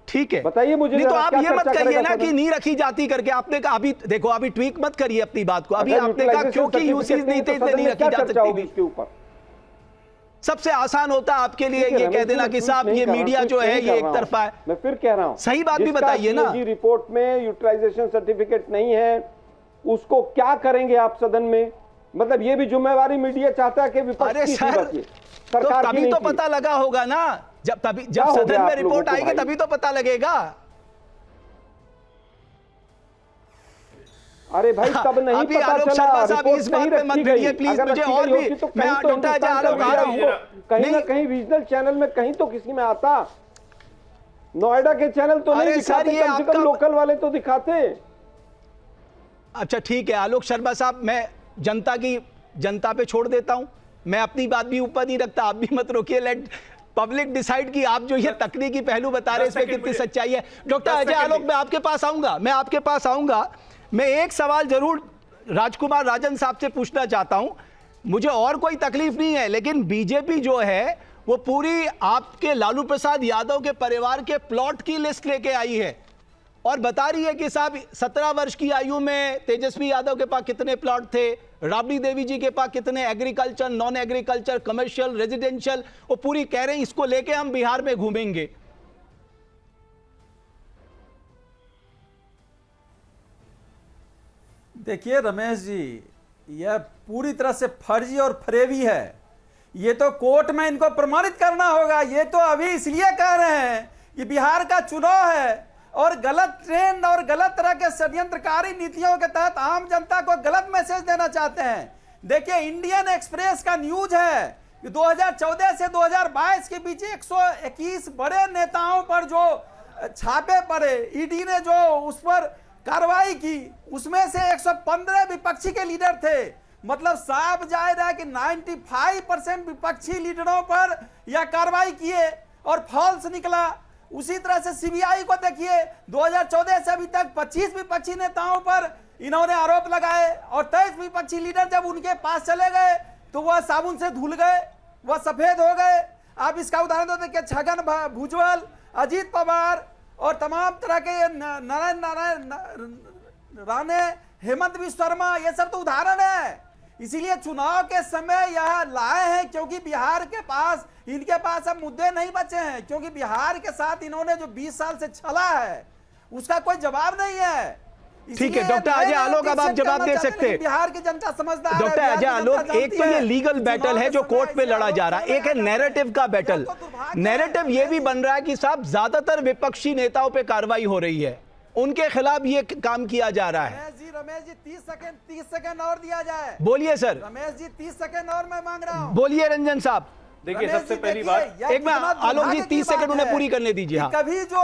ठीक है, बताइए मुझे। नहीं तो आप ये मत कहिए ना कि नहीं रखी जाती करके। आपने कहा अभी देखो, अभी ट्वीक मत करिए अपनी बात को। अभी आपने कहा क्योंकि यूसीज नहीं थे इसलिए नहीं रखी जा सकती। इसके ऊपर सबसे आसान होता है आपके लिए ये कह देना कि साहब ये मीडिया जो है ये एक तरफा है। मैं फिर कह रहा हूं, सही बात भी बताइए ना। रिपोर्ट में यूटिलाइजेशन सर्टिफिकेट नहीं है, उसको क्या करेंगे आप सदन में? मतलब ये भी जिम्मेवारी मीडिया चाहता है कि विपक्ष की सरकार तो तभी तो पता लगा होगा ना, जब सदन में रिपोर्ट आएगी तभी तो पता लगेगा। अरे भाई तब नहीं अभी पता आलोक शर्मा साहब इस बात पे मत भिड़िए प्लीज, मुझे और भी मैं डॉक्टर आलोक आ रहा हूं। कहीं ना कहीं रीजनल चैनल में कहीं तो किसी में आता, नोएडा के चैनल तो नहीं दिखाते, कम से कम लोकल वाले तो दिखाते। अच्छा ठीक है आलोक शर्मा साहब, मैं जनता पे छोड़ देता हूं, मैं अपनी बात भी ऊपर नहीं रखता, आप भी मत रोकिए, लेट पब्लिक डिसाइड कि आप जो ये तकनीकी पहलू बता रहे हैं इसमें कितनी सच्चाई है। डॉक्टर अजय आलोक, मैं आपके पास आऊंगा, मैं एक सवाल जरूर राजकुमार राजन साहब से पूछना चाहता हूं। मुझे और कोई तकलीफ नहीं है, लेकिन बीजेपी जो है वो पूरी आपके लालू प्रसाद यादव के परिवार के प्लॉट की लिस्ट लेके आई है और बता रही है कि साहब 17 वर्ष की आयु में तेजस्वी यादव के पास कितने प्लॉट थे, राबड़ी देवी जी के पास कितने, agriculture, non agriculture, commercial, residential, वो पूरी कह रहे हैं इसको लेके हम बिहार में घूमेंगे। देखिए रमेश जी, यह पूरी तरह से फर्जी और फरेबी है। ये तो कोर्ट में इनको प्रमाणित करना होगा। ये तो अभी इसलिए कह रहे हैं कि बिहार का चुनाव है और गलत ट्रेंड और गलत तरह के षड्यंत्रकारी नीतियों के तहत आम जनता को गलत मैसेज देना चाहते हैं। देखिए इंडियन एक्सप्रेस का न्यूज है कि 2014 से 2022 के बीच 121 बड़े नेताओं पर जो छापे पड़े, ईडी ने जो उस पर कार्रवाई की, उसमें से 115 विपक्षी के लीडर थे। मतलब साफ जाहिर है कि 95% विपक्षी लीडरों पर यह कार्रवाई किए और फॉल्स निकला। उसी तरह से सीबीआई को देखिए, 2014 से अभी तक 25 विपक्षी नेताओं पर इन्होंने आरोप लगाए और 23 विपक्षी लीडर जब उनके पास चले गए तो वह साबुन से धुल गए, वह सफेद हो गए। आप इसका उदाहरण तो देखिए, छगन भुजबल, अजीत पवार और तमाम तरह के नारायण राणे, हेमंत बिश्व शर्मा, ये सब तो उदाहरण है। इसीलिए चुनाव के समय यह लाए हैं क्योंकि बिहार के पास, इनके पास अब मुद्दे नहीं बचे हैं, क्योंकि बिहार के साथ इन्होंने जो 20 साल से छला है उसका कोई जवाब नहीं है। ठीक है डॉक्टर अजय आलोक, अब आप जवाब दे सकते हैं। बिहार की जनता समझदार है। डॉक्टर अजय आलोक, एक तो ये लीगल बैटल है जो कोर्ट में लड़ा जा रहा है, एक है नैरेटिव का बैटल। नैरेटिव ये भी बन रहा है कि साहब ज्यादातर विपक्षी नेताओं पे कार्रवाई हो रही है, उनके खिलाफ ये काम किया जा रहा है। रमेश जी 30 सेकंड और दिया जाए। बोलिए सर। रमेश जी 30 सेकंड और मैं मांग रहा हूं। बोलिए रंजन साहब। देखिए सबसे पहली बात, एक मैं आलोक जी 30 सेकंड उन्हें पूरी करने दीजिए। हाँ, कभी जो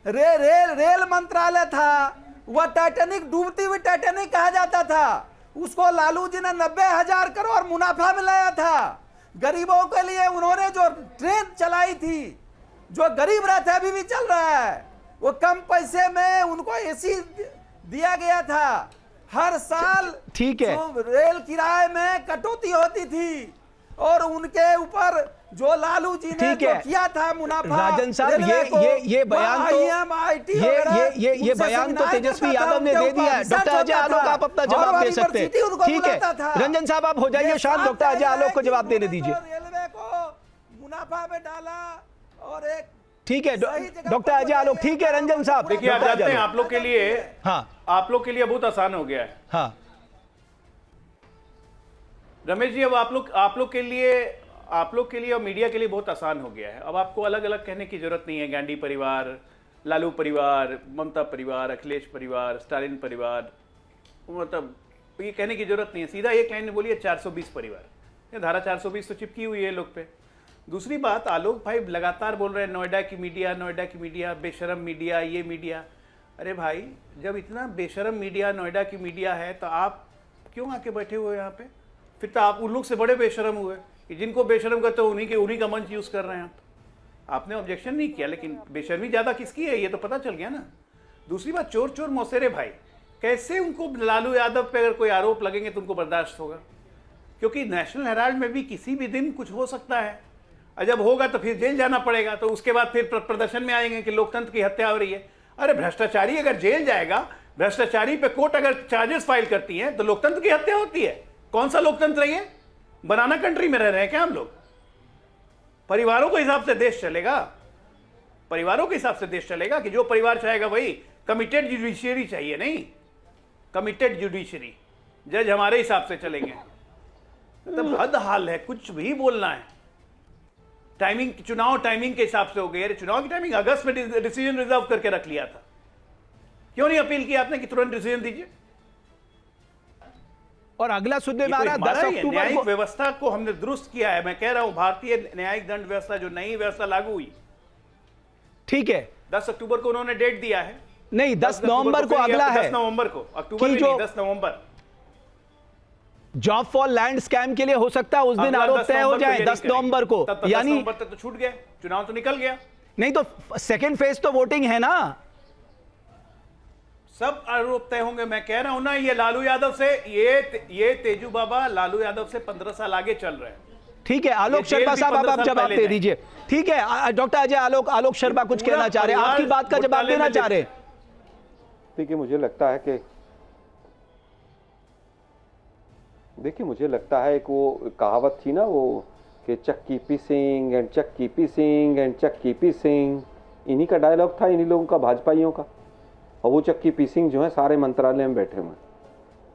रेल मंत्रालय था वह टाइटैनिक, डूबती हुई टाइटैनिक कहा जाता था, उसको लालू जी ने 90,000 करोड़ मुनाफा मिलाया था। गरीबों के लिए उन्होंने जो ट्रेन चलाई थी, जो गरीब रहते अभी भी चल रहा है, वो कम पैसे में उनको एसी दिया गया था। हर साल ठीक है रेल किराए में कटौती होती थी और उनके ऊपर जो लालू जी ने जो किया था मुनाफा, राजन साहब ये बयान तो ये बयान तो तेजस्वी यादव ने दे दिया है। डॉक्टर अजय आलोक आप अपना जवाब दे सकते हैं। ठीक है रंजन साहब आप हो जाइए शांत, डॉक्टर अजय आलोक को जवाब देने दीजिए। रेलवे को मुनाफा में डाला और एक ठीक है डॉक्टर अजय आलोक। ठीक है रंजन साहब, देखिए आप जानते हैं आप लोग के लिए, हाँ आप लोग के लिए बहुत आसान हो गया है। हाँ रमेश जी, अब आप लोग के लिए और मीडिया के लिए बहुत आसान हो गया है। अब आपको अलग अलग कहने की जरूरत नहीं है। गांधी परिवार, लालू परिवार, ममता परिवार, अखिलेश परिवार, स्टालिन परिवार, मतलब ये कहने की जरूरत नहीं है। सीधा एक लाइन में बोलिए 420 परिवार, ये धारा 420 तो चिपकी हुई है लोग पे। दूसरी बात, आलोक भाई लगातार बोल रहे हैं नोएडा की मीडिया, बेशरम मीडिया, ये मीडिया। अरे भाई, जब इतना बेशरम मीडिया नोएडा की मीडिया है तो आप क्यों आके बैठे हुए यहाँ पे? फिर तो आप उन लोग से बड़े बेशरम हुए कि जिनको बेशरम करते हो उन्हीं का मंच यूज कर रहे हैं आप। आपने ऑब्जेक्शन नहीं किया, लेकिन बेशर्मी ज्यादा किसकी है ये तो पता चल गया ना। दूसरी बात, चोर मौसेरे भाई, कैसे उनको लालू यादव पे अगर कोई आरोप लगेंगे तो उनको बर्दाश्त होगा? क्योंकि नेशनल हेराल्ड में भी किसी भी दिन कुछ हो सकता है, और जब होगा तो फिर जेल जाना पड़ेगा, तो उसके बाद फिर प्रदर्शन में आएंगे कि लोकतंत्र की हत्या हो रही है। अरे भ्रष्टाचारी अगर जेल जाएगा, भ्रष्टाचारी पे कोर्ट अगर चार्जेस फाइल करती है तो लोकतंत्र की हत्या होती है। कौन सा लोकतंत्र है ये? बनाना कंट्री में रह रहे हैं क्या हम लोग? परिवारों के हिसाब से देश चलेगा, परिवारों के हिसाब से देश चलेगा कि जो परिवार चाहेगा वही। कमिटेड जुडिशियरी चाहिए, नहीं कमिटेड जुडिशियरी, जज हमारे हिसाब से चलेंगे। मतलब हद हाल है, कुछ भी बोलना है। टाइमिंग, चुनाव टाइमिंग के हिसाब से हो गई। अरे चुनाव की टाइमिंग अगस्त में डिसीजन रिजर्व करके रख लिया था, क्यों नहीं अपील किया आपने कि तुरंत डिसीजन दीजिए? और अगला सुनने में आ रहा 10 अक्टूबर न्यायिक व्यवस्था को हमने दुरुस्त किया है। मैं कह रहा हूं भारतीय न्यायिक दंड व्यवस्था जो नई व्यवस्था लागू हुई, ठीक है 10 अक्टूबर को उन्होंने डेट दिया है। नहीं, 10 नवंबर को अगला है 10 नवंबर को, अक्टूबर में जो- नहीं, 10 नवंबर जॉब फॉर लैंड स्कैम के लिए हो सकता है उस दिन आरोप तय हो जाए 10 नवंबर को, तब तक 10 यानी नवंबर तक तो छूट गए, चुनाव तो निकल गया। नहीं तो सेकंड फेज तो वोटिंग है ना। सब आरोप तय होंगे। मैं कह रहा हूं ना, ये लालू यादव से, ये तेजू बाबा लालू यादव से 15 साल आगे चल रहे हैं। ठीक है आलोक शर्मा साहब, अब आप जवाब दे दीजिए। ठीक है डॉक्टर अजय आलोक शर्मा कुछ कहना चाह रहे हैं, आपकी बात का जवाब देना चाह रहे हैं। देखिए मुझे लगता है कि वो कहावत थी ना, वो कि चक्की पीसिंग एंड चक्की पीसिंग एंड चक्की पीसिंग, इन्हीं का डायलॉग था, इन्हीं लोगों का, भाजपाइयों का। और वो चक्की पीसिंग जो है सारे मंत्रालय में बैठे हुए हैं।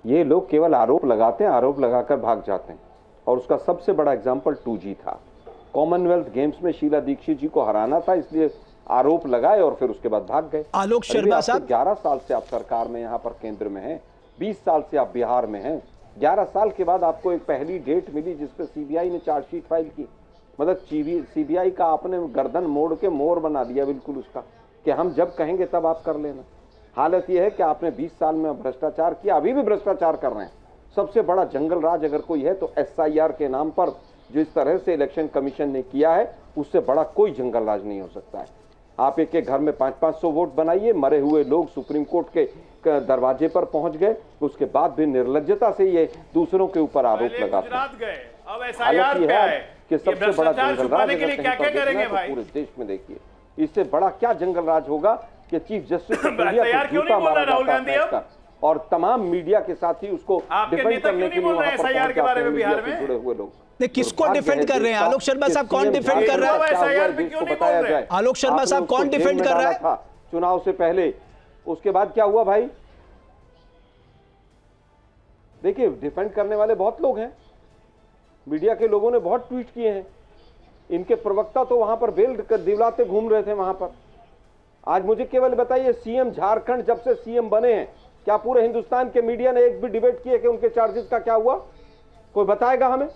ये लोग केवल आरोप लगाते हैं, आरोप लगाकर भाग जाते हैं। और उसका सबसे बड़ा एग्जाम्पल 2G था। कॉमनवेल्थ गेम्स में शीला दीक्षित जी को हराना था, इसलिए आरोप लगाए और फिर उसके बाद भाग गए। आलोक शर्मा साहब, 11 साल से आप सरकार में यहाँ पर केंद्र में हैं, 20 साल से आप बिहार में हैं। 11 साल के बाद आपको एक पहली डेट मिली जिसपे सीबीआई ने चार्जशीट फाइल की। मतलब सीबीआई का आपने गर्दन मोड़ के मोर बना दिया बिल्कुल उसका, कि हम जब कहेंगे तब आप कर लेना। हालत यह है कि आपने 20 साल में भ्रष्टाचार किया, अभी भी भ्रष्टाचार कर रहे हैं। सबसे बड़ा जंगल राज अगर कोई है तो SIR के नाम पर जो इस तरह से इलेक्शन कमीशन ने किया है, उससे बड़ा कोई जंगल राज नहीं हो सकता है। आप एक घर में 500-500 वोट बनाइए, मरे हुए लोग सुप्रीम कोर्ट के दरवाजे पर पहुंच गए, उसके बाद भी निर्लज्जता से ये दूसरों के ऊपर आरोप लगाते हैं। अब SIR पे आए कि सबसे बड़ा जंगल राज के लिए क्या क्या करेंगे भाई? पूरे देश में देखिए, इससे बड़ा क्या जंगल राज होगा कि चीफ जस्टिस क्यों नहीं बोल रहा राहुल गांधी अब? और तमाम मीडिया के साथ ही उसको डिफेंड करने के लिए वहां पर SIR के बारे में बिहार में जुड़े हुए लोग। नहीं, किसको डिफेंड कर रहे हैं आलोक शर्मा साहब? कौन डिफेंड कर रहा है? आलोक शर्मा साहब कौन डिफेंड कर रहा है? चुनाव से पहले, उसके बाद क्या हुआ भाई? देखिए डिफेंड करने वाले बहुत लोग हैं, मीडिया के लोगों ने बहुत ट्वीट किए हैं। इनके प्रवक्ता तो वहां पर बेल दिवलाते घूम रहे थे वहां पर। आज मुझे केवल बताइए, सीएम झारखंड जब से सीएम बने हैं, क्या पूरे हिंदुस्तान के मीडिया ने एक भी डिबेट किया कि उनके चार्जेस का क्या हुआ? कोई बताएगा हमें?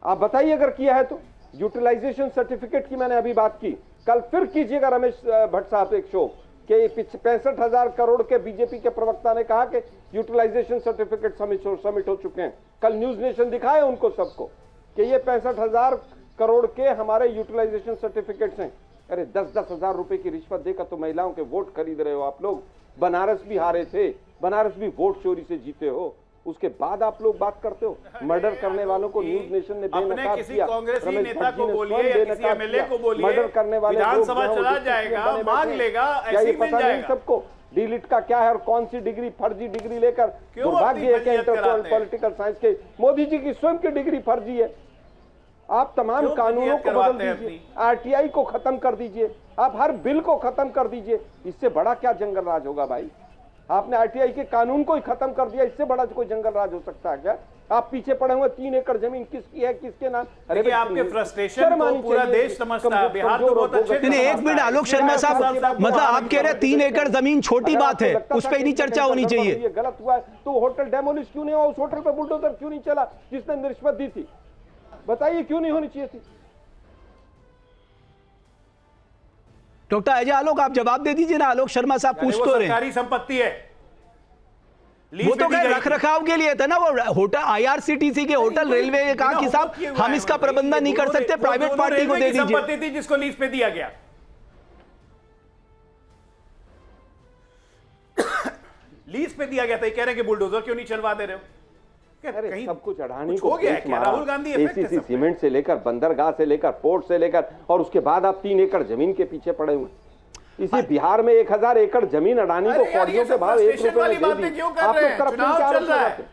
आप बताइए अगर किया है तो। यूटिलाइजेशन सर्टिफिकेट की मैंने अभी बात की, कल फिर कीजिएगा रमेश भट्ट साहब एक शो कि 65,000 करोड़ के बीजेपी के प्रवक्ता ने कहा कि यूटिलाइजेशन सर्टिफिकेट सबमिट हो चुके हैं। कल न्यूज नेशन दिखाए उनको सबको कि ये 65,000 करोड़ के हमारे यूटिलाइजेशन सर्टिफिकेट्स हैं। अरे 10-10 हजार रुपए की रिश्वत देकर तो महिलाओं के वोट खरीद रहे हो आप लोग। बनारस भी हारे थे, बनारस भी वोट चोरी से जीते हो, उसके बाद आप लोग बात करते हो। मर्डर करने वालों को न्यूज नेशन ने बेनकाब किया। कांग्रेसी नेता को बोलिए या किसी एमएलए को बोलिए, मर्डर करने वाले विधानसभा चला जाएगा, मांग लेगा, ऐसे मिल जाएगा। सबको डिलीट का क्या है और कौन सी डिग्री, फर्जी डिग्री लेकर दुर्भाग्य है कि पॉलिटिकल साइंस के मोदी जी की स्वयं की डिग्री फर्जी है। आप तमाम कानूनों को बदल दीजिए, RTI को खत्म कर दीजिए, आप हर बिल को खत्म कर दीजिए। इससे बड़ा क्या जंगल राज होगा भाई? आपने RTI के कानून को ही खत्म कर दिया, इससे बड़ा कोई जंगल राज हो सकता है क्या? आप पीछे पड़े हुए 3 एकड़ जमीन किसकी है, किसके नाम? अरे आपके फ्रस्ट्रेशन को पूरा देश समझता है। बिहार तो बहुत अच्छे। नहीं, एक मिनट आलोक शर्मा साहब, मतलब आप कह रहे हैं 3 एकड़ जमीन छोटी बात है, उस पर नहीं चर्चा होनी चाहिए। गलत हुआ है तो होटल डेमोलिश क्यों नहीं हुआ? उस होटल पर बुलडोजर क्यों नहीं चला जिसने रिश्वत दी थी? बताइए क्यों नहीं होनी चाहिए थी? डॉक्टर अजय आलोक आप जवाब दे दीजिए ना, आलोक शर्मा साहब पूछ तो रहे हैं। सरकारी संपत्ति है, वो तो खैर रख रखाव के लिए था ना, वो होटल IRCTC के होटल रेलवे ने कहा कि साहब हम इसका प्रबंधन नहीं कर सकते, प्राइवेट पार्टी को दे दीजिए। संपत्ति थी जिसको लीज पे दिया गया। लीज पे दिया गया था, कह रहे हैं कि बुलडोजर क्यों नहीं चलवा दे रहे हो? अरे सब कुछ अडानी हो गया है क्या? राहुल गांधी ACC सीमेंट से लेकर बंदरगाह से लेकर पोर्ट से लेकर, और उसके बाद आप 3 एकड़ जमीन के पीछे पड़े हुए। इसी बिहार में 1000 एकड़ जमीन अडानी को कौड़ियों के भाव 1 रुपए में दे दी। आप लोग करप्शन क्या आरोप लगाते हैं?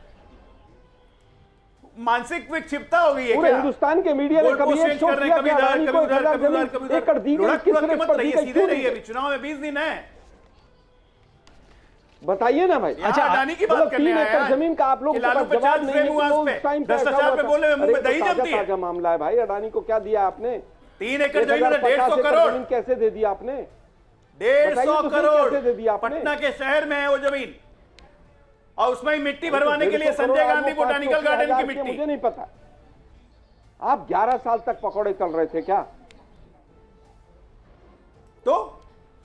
मानसिक विक्षिप्तता हो गई है पूरे हिंदुस्तान के मीडिया ने कभी एक शो किया कि अडानी को 1000 जमीन एकड़ दी गई, किस रेट पर दी गई? क्यों नहीं? चुनाव में 20 दिन है, बताइए ना भाई। अच्छा अडानी की बात करने आया 3 एकड़ जमीन का आप लोग जवाब नहीं है कि वो उस टाइम पे 10,000 पे बोले मुंह में दही जमती है। ताजा मामला है भाई, अडानी को क्या दिया आपने? 3 एकड़ जमीन में 150 करोड़ जमीन कैसे दे दी आपने? 150 करोड़ कैसे दे दी आपने? पटना के शहर में है वो जमीन, और उसमें मिट्टी भरवाने के लिए संजय गांधी बोटानिकल गार्डन की मिट्टी। मुझे नहीं पता। आप 11 साल तक पकौड़े चल रहे थे क्या? तो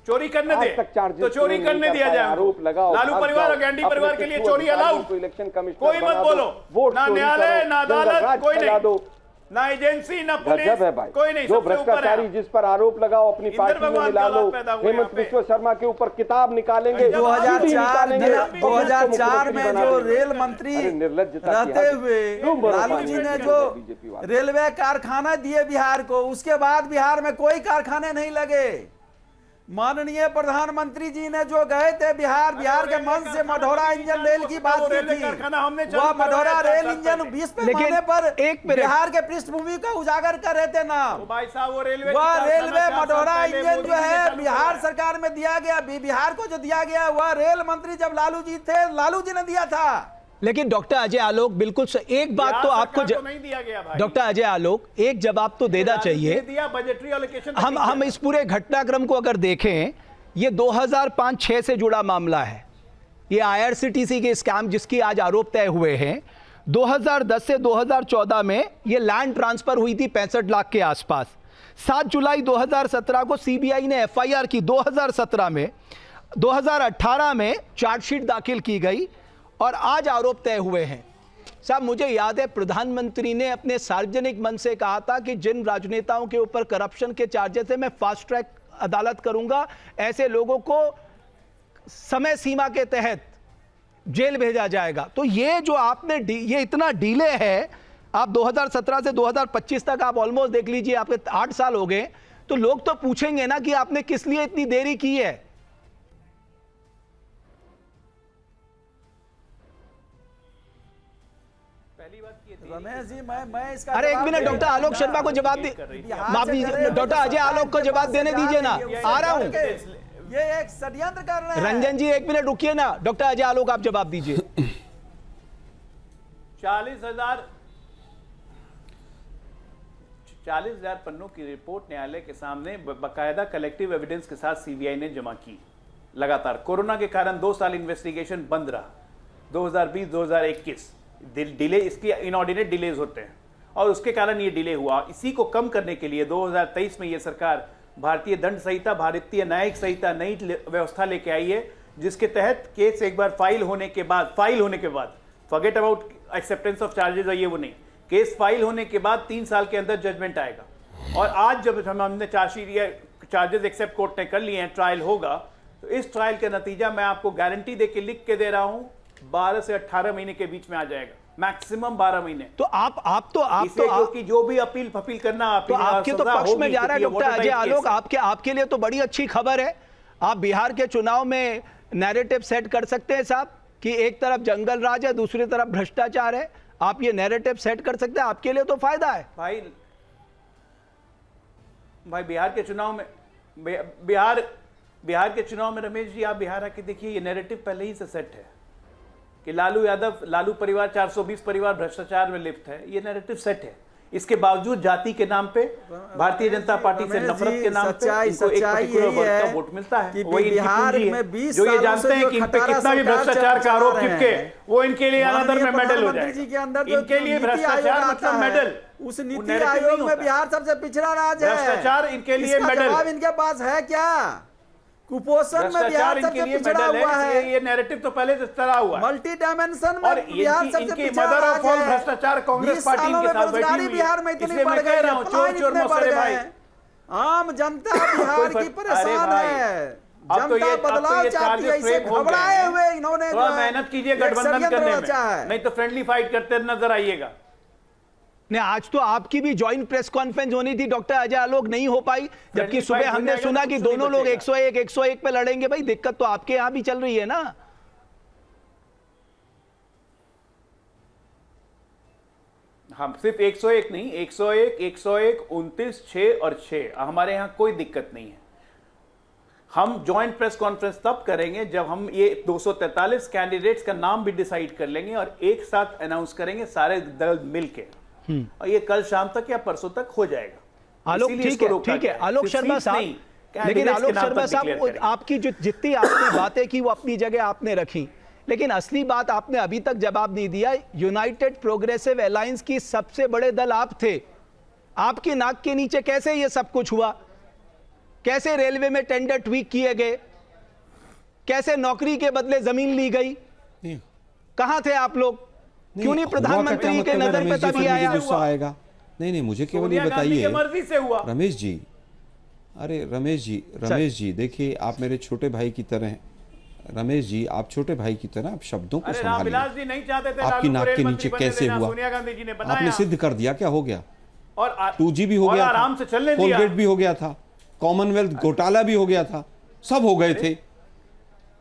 चोरी करने आज दे तक चार्जेस तो चोरी नहीं करने कर दिया पाए, जाए। आरोप लगाओ, लालू भाग परिवार जाओ, और गैंडी अपने परिवार के लिए पिट्ठू चोरी अधिकारियों अलाउड, को इलेक्शन कमिश्नर कोई मत बना दो, बोलो, वोट ना चोरी न्यायालय करो, ना जंगल अदालत, राज कोई फैला नहीं, दो। ना एजेंसी ना पुलिस, गजब है भाई, कोई नहीं, जो सबसे ऊपर है। भ्रष्टाचारी जिस पर आरोप लगाओ अपनी इंद्र पार्टी में भगवान मिला का लो, औलाद पैदा हुए हेमंत यहाँ पे। विश्व शर्मा के ऊपर किताब निकालेंगे, 2004 में जो रेल मंत्री रहते हुए लालू जी ने जो रेलवे कारखाना दिए बिहार को, उसके बाद बिहार में कोई कारखाने नहीं लगे। माननीय प्रधानमंत्री जी ने जो गए थे बिहार के मन से मढ़ौरा इंजन रेल की बात की थी, वह मढ़ौरा रेल इंजन 20 पैमाने पर बिहार के पृष्ठभूमि का उजागर कर रहे थे ना। भाई साहब वो रेलवे मढ़ौरा इंजन जो है बिहार सरकार में दिया गया, बिहार को जो दिया गया वह रेल मंत्री जब लालू जी थे, लालू जी ने दिया था। लेकिन डॉक्टर अजय आलोक बिल्कुल एक बात तो आपको नहीं दिया गया भाई। डॉक्टर अजय आलोक एक जवाब तो देना चाहिए। दिया बजटरी एलोकेशन। हम इस पूरे घटनाक्रम को अगर देखें, ये 2005-6 से जुड़ा मामला है। ये आईआरसीटीसी के स्कैम जिसकी आज आरोप तय हुए हैं, 2010 से 2014 में ये लैंड ट्रांसफर हुई थी 65 लाख के आसपास। 7 जुलाई 2017 को सीबीआई ने एफआईआर की 2017 में, 2018 में चार्जशीट दाखिल की गई और आज आरोप तय हुए हैं। साहब मुझे याद है प्रधानमंत्री ने अपने सार्वजनिक मन से कहा था कि जिन राजनेताओं के ऊपर करप्शन के चार्जेस है मैं फास्ट ट्रैक अदालत करूंगा, ऐसे लोगों को समय सीमा के तहत जेल भेजा जाएगा। तो ये जो आपने ये इतना डिले है, आप 2017 से 2025 तक आप ऑलमोस्ट देख लीजिए, आपके 8 साल हो गए, तो लोग तो पूछेंगे ना कि आपने किस लिए इतनी देरी की है। रमेश जी मैं इसका अरे एक मिनट डॉक्टर आलोक शर्मा को जवाब दे, माफ दीजिए डॉक्टर अजय आलोक को जवाब देने दीजिए ना, आ रहा हूं। ये एक षड्यंत्र कर रहे हैं। रंजन जी एक मिनट रुकिए ना, डॉक्टर अजय आलोक आप जवाब दीजिए। 40,000 पन्नों की रिपोर्ट न्यायालय के सामने बाकायदा कलेक्टिव एविडेंस के साथ सीबीआई ने जमा की। लगातार कोरोना के कारण 2 साल इन्वेस्टिगेशन बंद रहा, 2020-2021 डिले, इसकी इनऑर्डिनेट डिलेज होते हैं और उसके कारण ये डिले हुआ। इसी को कम करने के लिए 2023 में ये सरकार भारतीय दंड संहिता, भारतीय न्यायिक संहिता नई व्यवस्था लेके आई है, जिसके तहत केस एक बार फाइल होने के बाद forget about acceptance of charges और ये वो नहीं, केस फाइल होने के बाद 3 साल के अंदर जजमेंट आएगा। और आज जब हमने चार्जेस एक्सेप्ट कोर्ट ने कर लिए हैं, ट्रायल होगा, तो इस ट्रायल का नतीजा मैं आपको गारंटी दे के लिख के दे रहा हूं 12 से 18 महीने के बीच में आ जाएगा, मैक्सिमम 12 महीने। तो क्योंकि जो भी अपील करना तो आपके तो पक्ष में जा रहा है डॉक्टर अजय आलोक, आपके लिए तो बड़ी अच्छी खबर है। आप बिहार के चुनाव में नैरेटिव सेट कर सकते हैं साहब कि एक तरफ जंगल राज है, दूसरी तरफ भ्रष्टाचार है। आप ये नैरेटिव सेट कर सकते हैं, आपके लिए तो फायदा है। भाई बिहार के चुनाव में रमेश जी आप बिहार आके देखिए, ये नैरेटिव पहले ही से सेट है कि लालू परिवार 420 परिवार भ्रष्टाचार में लिप्त है। ये नैरेटिव सेट है। इसके बावजूद जाति के नाम पे, भारतीय जनता पार्टी से नफरत के नाम पे इनको एक पर्टिकुलर वर्ग का वोट मिलता है। वही बिहार में 20 जो ये जानते हैं कि इन पे कितना भी भ्रष्टाचार का आरोप चिपके, वो इनके लिए अनादर में मेडल हो जाएगा। इनके लिए भ्रष्टाचार मतलब मेडल। उस नीति आयोग में बिहार सबसे पिछड़ा राज्य है। भ्रष्टाचार इनके लिए मेडल। इनके पास है क्या? कुपोषण में बिहार सबसे पिछड़ा हुआ है। ये नैरेटिव तो पहले से चला हुआ है। मल्टी डायमेंशन में बिहार सबसे पिछड़ा मदर ऑफ ऑल है। भ्रष्टाचार कांग्रेस पार्टी के साथ बैठी हुई है। बिहार में इतनी बढ़ गई, इतने बढ़ गए, आम जनता बिहार की परेशान है। जनता बदलाव चाहती है, इसे घबराए हुए इन्होंने मेहनत कीजिए गठबंधन करने में, नहीं तो फ्रेंडली फाइट करते नजर आइएगा। नहीं, आज तो आपकी भी ज्वाइंट प्रेस कॉन्फ्रेंस होनी थी डॉक्टर अजय आलोक, नहीं हो पाई, जबकि सुबह हमने सुना कि दोनों लोग 101 पे लड़ेंगे। भाई दिक्कत तो आपके यहां भी चल रही है ना। हम सिर्फ 101 नहीं, 101, 29, 6 और 6 हमारे यहां कोई दिक्कत नहीं है। हम ज्वाइंट प्रेस कॉन्फ्रेंस तब करेंगे जब हम ये 243 कैंडिडेट्स का नाम भी डिसाइड कर लेंगे और एक साथ अनाउंस करेंगे सारे दल मिलके, और ये कल शाम तक या परसों तक हो जाएगा। आलोक ठीक है आलोक शर्मा साहब, लेकिन आलोक शर्मा साहब आपकी जो जितनी आपने बातें की वो अपनी जगह आपने रखी, लेकिन असली बात आपने अभी तक जवाब नहीं दिया। यूनाइटेड प्रोग्रेसिव अलायंस की सबसे बड़े दल आप थे, आपके नाक के नीचे कैसे ये सब कुछ हुआ? कैसे रेलवे में टेंडर ट्वीक किए गए, कैसे नौकरी के बदले जमीन ली गई, कहां थे आप लोग? क्यों नहीं प्रधानमंत्री के नजर पे तभी आया? गुस्सा आएगा? नहीं, मुझे केवल ये बताइए मर्जी से हुआ। रमेश जी, अरे रमेश जी देखिए, आप मेरे छोटे भाई की तरह हैं। रमेश जी, आप छोटे भाई की तरह आप शब्दों को संभालिए। आपकी नाक के नीचे कैसे हुआ? आपने सिद्ध कर दिया, क्या हो गया? और 2G भी हो गया, आराम से चलने दिया, कोलगेट भी हो गया था, कॉमनवेल्थ घोटाला भी हो गया था, सब हो गए थे।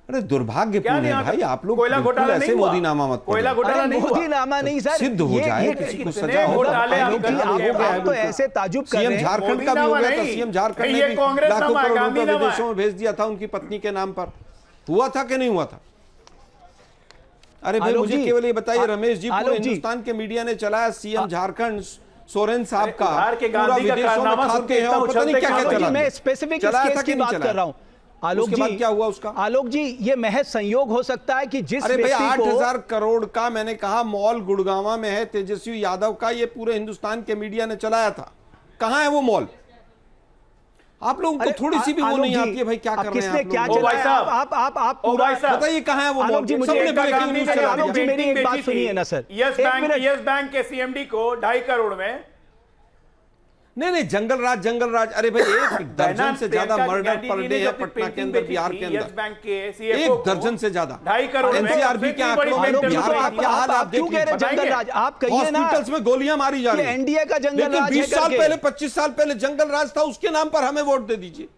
अरे दुर्भाग्यपूर्ण है भाई, आप लोग ऐसे मोदी नामा मत कोयला घोटाला नहीं हुआ। मोदी नामा नहीं सर, सिद्ध हो जाए, किसी को सजा हो आप तो ऐसे ताजुब कर रहे हैं। सीएम झारखंड का भी हो गया था, सीएम झारखंड ने भी लाखों करोड़ रुपए विदेशों में भेज दिया था उनकी पत्नी के नाम पर। हुआ था कि नहीं हुआ था? अरे भाई मुझे केवल ये बताइए रमेश जी, पूरे हिंदुस्तान के मीडिया ने चलाया सीएम झारखंड सोरेन साहब का पूरा विदेशों में खाते हैं और पता नहीं क्या क्या चला। मैं स्पेसिफिक केस की बात कर रहा हूं। आलोक जी, क्या हुआ उसका? आलोक जी, ये महज संयोग हो सकता है कि जिस व्यक्ति को 8,000 करोड़ का मैंने कहा मॉल गुड़गांव में है तेजस्वी यादव का, ये पूरे हिंदुस्तान के मीडिया ने चलाया था। कहां है वो मॉल? आप लोगों को थोड़ी सी भी वो नहीं आती है भाई, क्या कर रहे हैं क्या चलाया? आप पूरा बताइए कहां है वो मॉल? जी मुझे आलोक जी मेरी एक बात सुनिए ना सर। यस बैंक के सीएमडी को 2.5 करोड़ में नहीं जंगल राज, अरे भाई 1 दर्जन से ज्यादा मर्डर पर डे है पटना के अंदर, बिहार के अंदर 1 दर्जन से ज्यादा। 2.5 करोड़ एनसीआरबी के आंकड़ों में बिहार का क्या हाल आप क्यों कह रहे हैं जंगल राज? आप कहिए ना, हॉस्पिटल्स में गोलियां मारी जा रही हैं। एनडीए का जंगल राज 20 साल पहले 25 साल पहले जंगल राज था, उसके नाम पर हमें वोट दे दीजिए।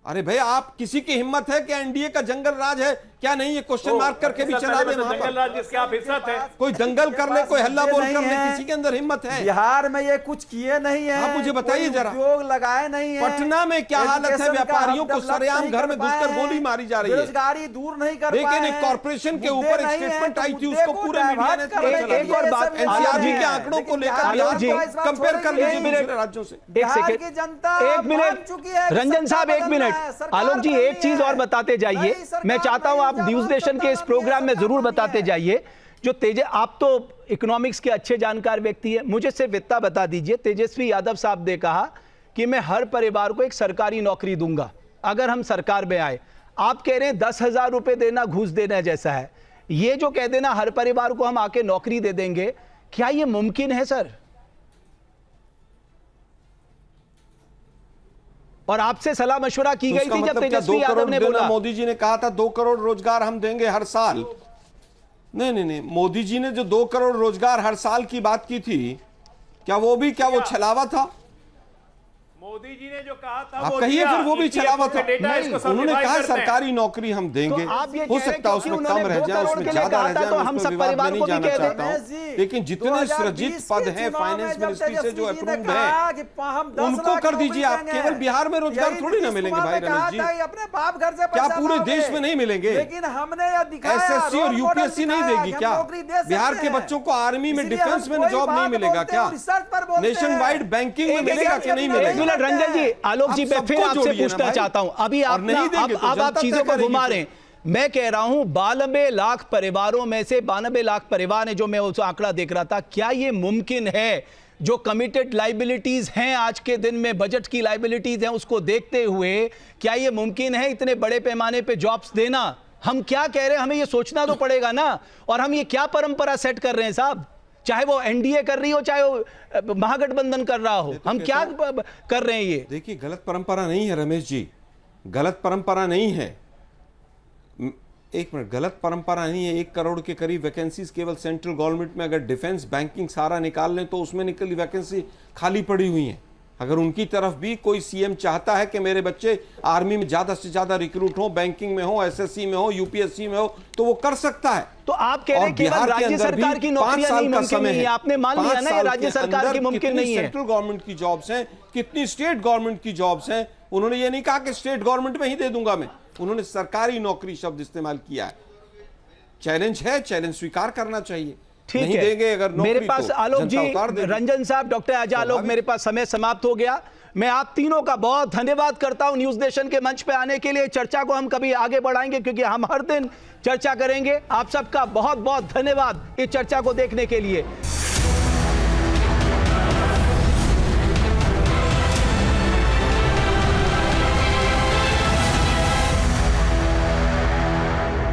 अरे भाई आप किसी की हिम्मत है कि एनडीए का जंगल राज है क्या नहीं, ये क्वेश्चन मार्क करके भी चला दे वहां पर। जिसके आप हिस्सा थे, कोई दंगल कर ले, कोई हल्ला बोल कर ले, किसी के अंदर हिम्मत है? बिहार में ये कुछ किए नहीं है, आप मुझे बताइए जरा, उद्योग लगाए नहीं है। पटना में क्या हालत है? व्यापारियों को सरेआम घर में घुसकर गोली मारी जा रही है, बेरोजगारी दूर नहीं कर पाए। लेकिन एक कॉर्पोरेशन के ऊपर एक स्टेटमेंट आई थी, उसको पूरे मीडिया ने एक और बात एनसीआरबी के आंकड़ों को लेकर बिहार कंपेयर कर लीजिए दूसरे राज्यों से। बिहार की जनता एक मिनट, रंजन साहब 1 मिनट। आलोक जी एक चीज और बताते जाइए, मैं चाहता हूं आप न्यूज नेशन के इस प्रोग्राम में जरूर बताते जाइए। जो आप तो इकोनॉमिक्स के अच्छे जानकार व्यक्ति हैं, मुझे सिर्फ इतना बता दीजिए, तेजस्वी यादव साहब ने कहा कि मैं हर परिवार को एक सरकारी नौकरी दूंगा अगर हम सरकार में आए। आप कह रहे हैं 10,000 रुपए देना घूस देना जैसा है। ये जो कह देना हर परिवार को हम आके नौकरी दे देंगे, क्या ये मुमकिन है सर? और आपसे सलाह मशवरा की गई थी जब तेजस्वी यादव ने बोला, मोदी जी ने कहा था 2 करोड़ रोजगार हम देंगे हर साल। नहीं, मोदी जी ने जो 2 करोड़ रोजगार हर साल की बात की थी, क्या वो छलावा था? मोदी जी ने जो कहा था आप कहिए फिर वो भी छलावा था? उन्होंने कहा सरकारी नौकरी हम देंगे, हो सकता है उसमें कम रह जाए, उसमें ज्यादा रह जाए, हम उस पर विवाद में नहीं जाना चाहता हूं। लेकिन जितने सृजित पद हैं फाइनेंस मिनिस्ट्री से जो अप्रूव्ड है उनको कर दीजिए आप। केवल बिहार में रोजगार थोड़ी ना मिलेंगे भाई रमेश जी, अपने बाप घर से क्या पूरे देश में नहीं मिलेंगे? लेकिन हमने एसएससी और यूपीएससी नहीं देगी क्या? बिहार के बच्चों को आर्मी में डिफेंस में जॉब नहीं मिलेगा क्या? नेशन वाइड बैंकिंग में मिलेगा कि नहीं मिलेगा? रंजन जी, आलोक जी, मैं फिर आपसे पूछना चाहता हूं, अभी आप चीजों को घुमा रहे हैं। मैं कह रहा हूं 92 लाख परिवारों में से 92 लाख परिवार है, जो मैं उस आंकड़ा देख रहा था, क्या ये मुमकिन है जो कमिटेड लाइबिलिटीज हैं आज के दिन में, बजट की लाइबिलिटीज हैं, उसको देखते हुए क्या ये मुमकिन है इतने बड़े पैमाने पे जॉब्स देना? हम क्या कह रहे हैं, हमें ये सोचना तो पड़ेगा ना। और हम ये क्या परंपरा सेट कर रहे हैं साहब? चाहे वो एनडीए कर रही हो, चाहे वो महागठबंधन कर रहा हो, हम क्या कर रहे हैं? ये देखिए गलत परंपरा नहीं है रमेश जी, गलत परंपरा नहीं है। 1 मिनट, गलत परंपरा नहीं है। 1 करोड़ के करीब वैकेंसीज केवल सेंट्रल गवर्नमेंट में, अगर डिफेंस बैंकिंग सारा निकाल लें तो उसमें निकली वैकेंसी खाली पड़ी हुई है। अगर उनकी तरफ भी कोई सीएम चाहता है कि मेरे बच्चे आर्मी में ज्यादा से ज्यादा रिक्रूट हो, बैंकिंग में हो, एसएससी में हो, यूपीएससी में हो, तो वो कर सकता है। तो आप कह रहे हैं केवल राज्य सरकार की नौकरियां नहीं मुमकिन नहीं है, आपने मान लिया ना ये राज्य सरकार की मुमकिन नहीं है। सेंट्रल गवर्नमेंट की जॉब्स हैं, कितनी स्टेट गवर्नमेंट की जॉब्स हैं। उन्होंने ये नहीं कहा कि स्टेट गवर्नमेंट में ही दे दूंगा मैं, उन्होंने सरकारी नौकरी शब्द इस्तेमाल किया है। चैलेंज है, चैलेंज स्वीकार करना चाहिए। ठीक नहीं है, देंगे अगर मेरे नौकरी पास तो आलोक जी, रंजन साहब, डॉक्टर आलोक, मेरे पास समय समाप्त हो गया। मैं आप तीनों का बहुत धन्यवाद करता हूं न्यूज नेशन के मंच पे आने के लिए। चर्चा को हम कभी आगे बढ़ाएंगे क्योंकि हम हर दिन चर्चा करेंगे। आप सबका बहुत बहुत धन्यवाद इस चर्चा को देखने के लिए।